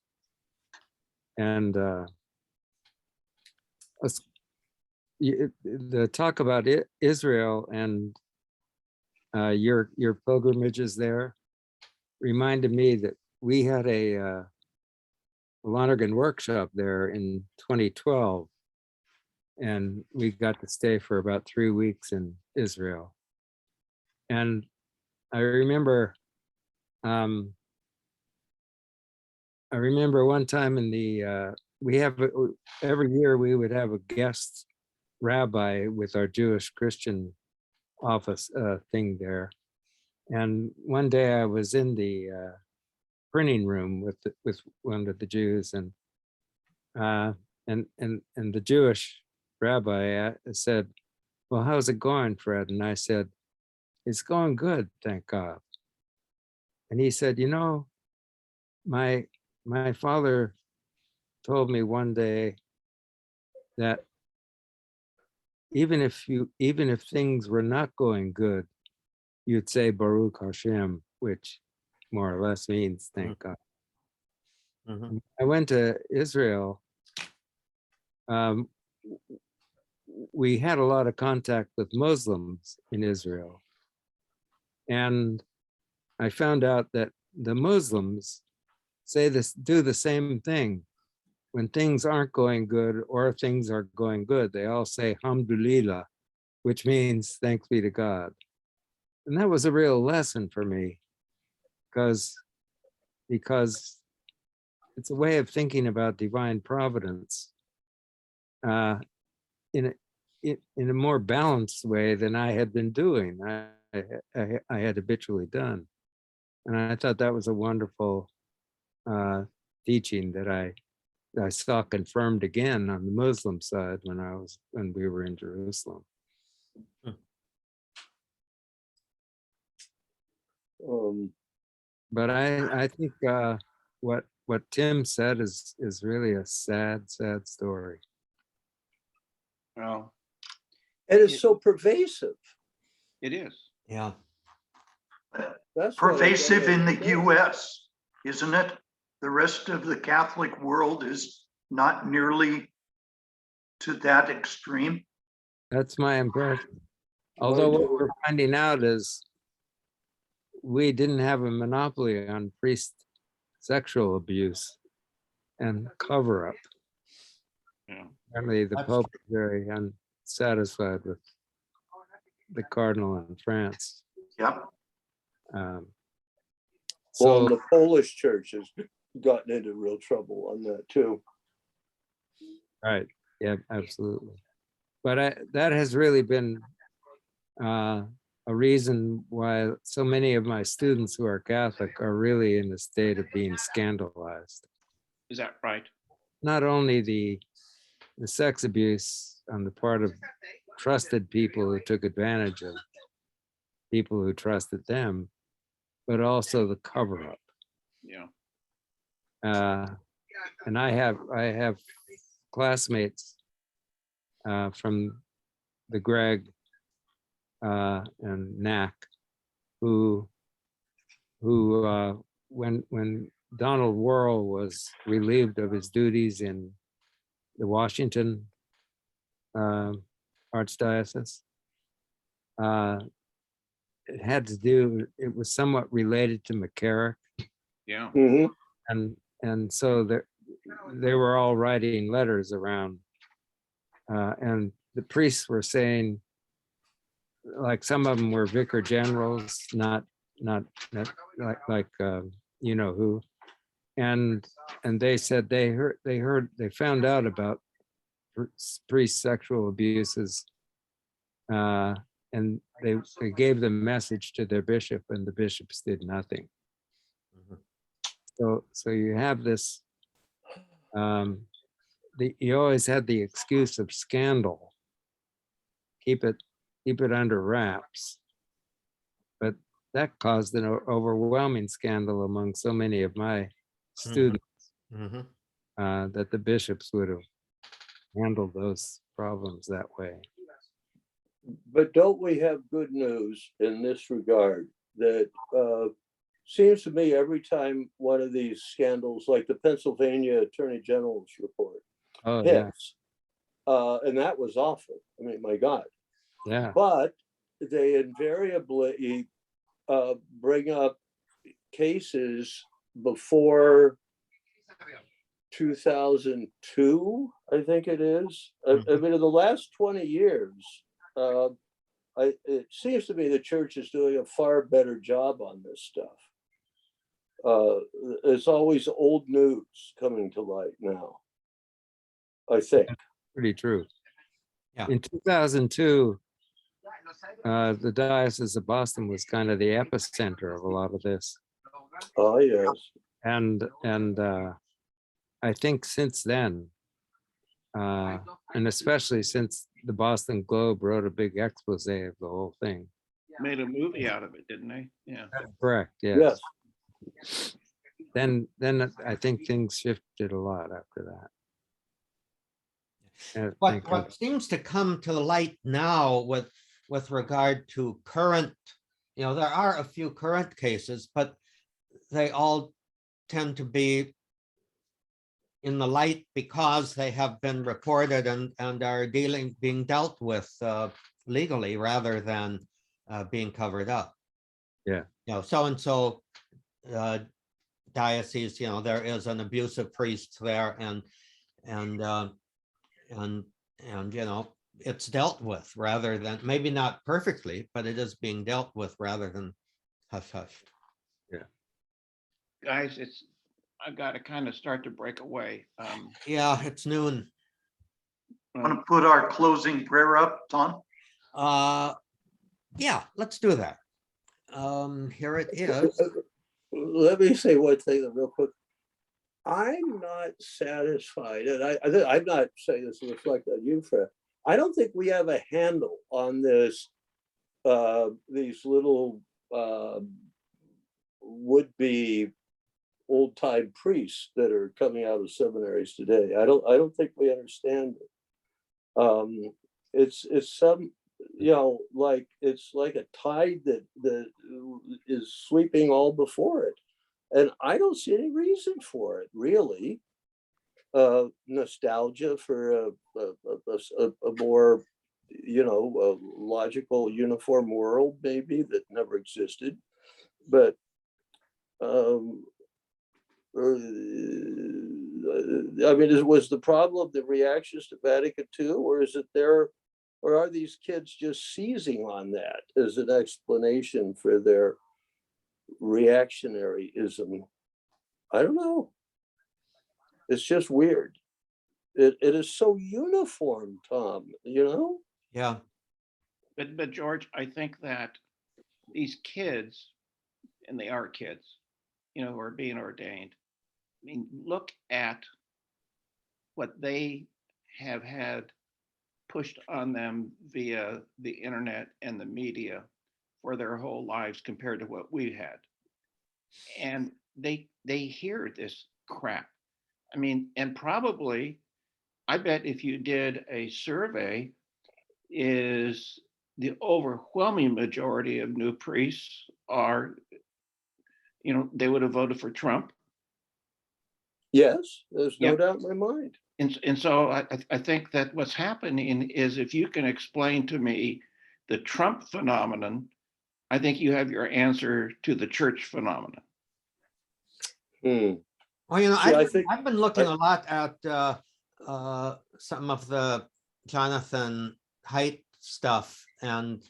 And the talk about Israel and your pilgrimages there reminded me that we had a Lonergan workshop there in 2012, and we got to stay for about 3 weeks in Israel. And I remember one time in the we have every year we would have a guest rabbi with our Jewish Christian office thing there. And one day I was in the printing room with one of the Jews, and the Jewish rabbi said, "Well, how's it going, Fred?" And I said, "It's going good, thank God." And he said, "You know, my father told me one day that even if things were not going good, you'd say Baruch Hashem, which more or less means thank God. Mhm. I went to Israel. We had a lot of contact with Muslims in Israel. And I found out that the Muslims do the same thing. When things aren't going good or things are going good, they all say Alhamdulillah, which means thanks be to God. And that was a real lesson for me because it's a way of thinking about divine providence in a more balanced way than I had been doing. I had habitually done. And I thought that was a wonderful teaching that I saw confirmed again on the Muslim side when we were in Jerusalem. But I think what Tim said is really a sad story. Well, And it's so pervasive. it is. Yeah. That's what I don't Pervasive in the understand. US, isn't it? The rest of the Catholic world is not nearly to that extreme. That's my impression. Although what we're finding out is we didn't have a monopoly on priest sexual abuse and cover up. Yeah. Apparently the That's Pope is very unsatisfied with the Cardinal in France. Yep. Well, So the Polish church has gotten into real trouble on that too. right, yeah, absolutely. But that has really been a reason why so many of my students who are Catholic are really in a state of being scandalized. Is that right? Not only the sex abuse on the part of trusted people who took advantage of people who trusted them, but also the cover up. Yeah. And I have classmates from the Greg and NAC who when Donald Worrell was relieved of his duties in the Washington Archdiocese, it was somewhat related to McCarrick. Yeah. Mhm. And so they were all writing letters around, and the priests were saying, like some of them were vicar generals, not like you know who, and they said they found out about priest sexual abuses, and they gave the message to their bishop, and the bishops did nothing. So you have this, you always had the excuse of scandal, keep it under wraps, but that caused an overwhelming scandal among so many of my students that the bishops would have handled those problems that way. But don't we have good news in this regard that seems to me every time one of these scandals, like the Pennsylvania Attorney General's report Oh yeah, hits, and that was awful. I mean, my God. yeah. But they invariably bring up cases before 2002, I think it is. I mean, in the last 20 years, it seems to me the church is doing a far better job on this stuff. It's always old news coming to light now, I think. Pretty true. Yeah. In 2002, the Diocese of Boston was kind of the epicenter of a lot of this. Oh, yes. And I think since then, and especially since the Boston Globe wrote a big expose of the whole thing. Made a movie out of it, didn't they? Yeah. Correct, yes. then I think things shifted a lot after that. And I think What seems to come to light now with regard to current, there are a few current cases, but they all tend to be in the light because they have been reported and are being dealt with legally rather than being covered up. Yeah. So-and-so diocese, there is an abusive priest there and it's dealt with rather than, maybe not perfectly, but it is being dealt with rather than hush hush. Guys, I've got to kind of start to break away. Yeah, it's noon. Want to put our closing prayer up, Tom? Yeah, let's do that. Here it is. Let me say one thing real quick. I'm not satisfied, and I'm not saying this to reflect on you, Fred. I don't think we have a handle on this, these little would-be old-time priests that are coming out of seminaries today. I don't think we understand it. It's some, like it's like a tide that is sweeping all before it. And I don't see any reason for it, really. Nostalgia for a more, logical, uniform world, maybe, that never existed. But was the problem the reactions to Vatican II, or is it there, or are these kids just seizing on that as an explanation for their reactionaryism? I don't know. It's just weird. It is so uniform, Tom, Yeah. But George, I think that these kids, and they are kids, who are being ordained. I mean, look at what they have had pushed on them via the internet and the media for their whole lives compared to what we had. And they hear this crap. I mean, and probably, I bet if you did a survey, is the overwhelming majority of new priests are, they would have voted for Trump. Yes, there's no doubt in my mind. And so I think that what's happening is, if you can explain to me the Trump phenomenon, I think you have your answer to the church phenomenon. Well, I've been looking a lot at some of the Jonathan Haidt stuff and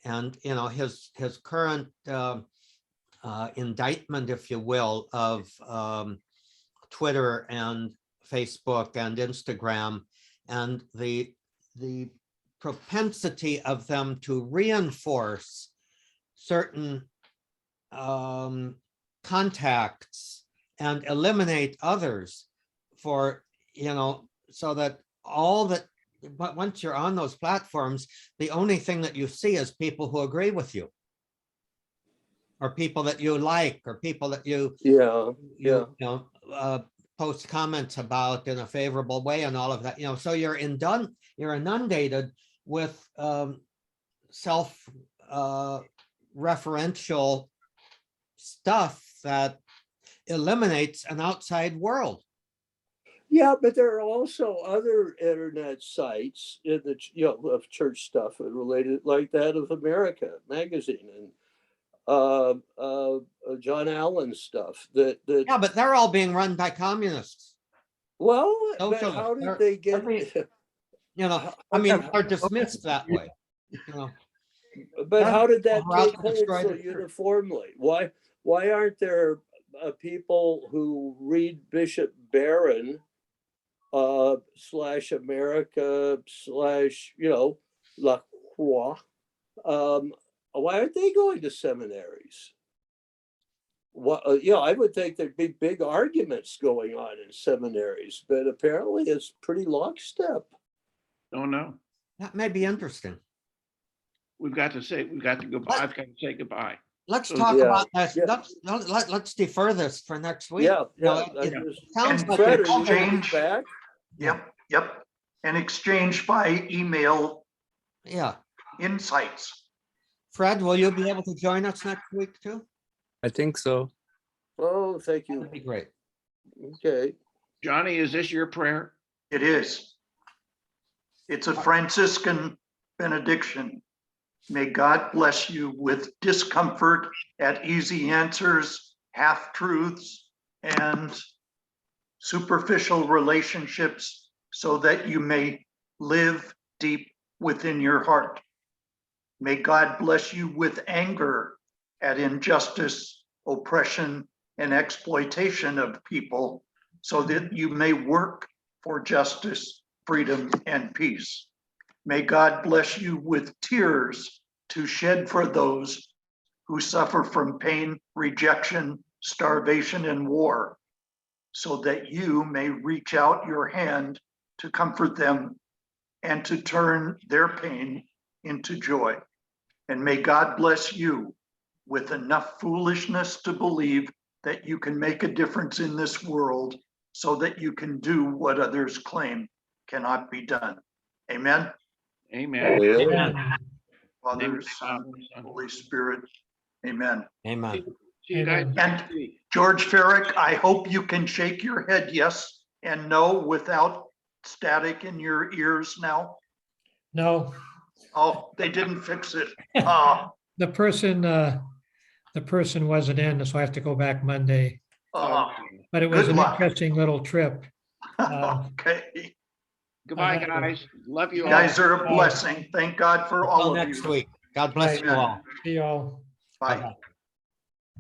his current indictment, if you will, of Twitter and Facebook and Instagram, and the propensity of them to reinforce certain contacts and eliminate others for, so that but once you're on those platforms, the only thing that you see is people who agree with you, or people that you like, or people that you post comments about in a favorable way, and all of that. So you're inundated with self referential stuff that eliminates an outside world. Yeah, but there are also other internet sites in the of church stuff related, like that of America Magazine and John Allen stuff. Yeah, but they're all being run by communists. Well, but how did they get? They're dismissed that way. But how did that take hold so uniformly? Why aren't there people who read Bishop Barron / America / La Croix? Why aren't they going to seminaries? I would think there'd be big arguments going on in seminaries, but apparently it's pretty lockstep. Oh no. That may be interesting. We've got to go. I've got to say goodbye. let's talk Yeah, about this. yeah. Let's defer this for next week. Yeah, You know, yeah. it- I it just- Sounds And like. Fred, it's are you gonna be exchange. back? Yep. And exchange by email Yeah. insights. Fred, will you be able to join us next week too? I think so. Oh, thank you. That'd be great. Okay. Johnny, is this your prayer? It is. It's a Franciscan benediction. May God bless you with discomfort at easy answers, half-truths, and superficial relationships so that you may live deep within your heart. May God bless you with anger at injustice, oppression, and exploitation of people so that you may work for justice, freedom, and peace. May God bless you with tears to shed for those who suffer from pain, rejection, starvation, and war, so that you may reach out your hand to comfort them and to turn their pain into joy. And may God bless you with enough foolishness to believe that you can make a difference in this world so that you can do what others claim cannot be done. Amen. Amen. Amen. Father, Son, Holy Spirit. Amen. Amen. See you guys Amen. next week. George Farrick, I hope you can shake your head yes and no without static in your ears now. No, Oh, they didn't fix it. the person wasn't in, so I have to go back Monday. But it was Good an luck. interesting little trip. Okay, Goodbye, had to- guys. Love you you all. guys are a blessing. Thank God for all Until of next you. week. God bless you Amen. all. See y'all. Bye. Bye-bye.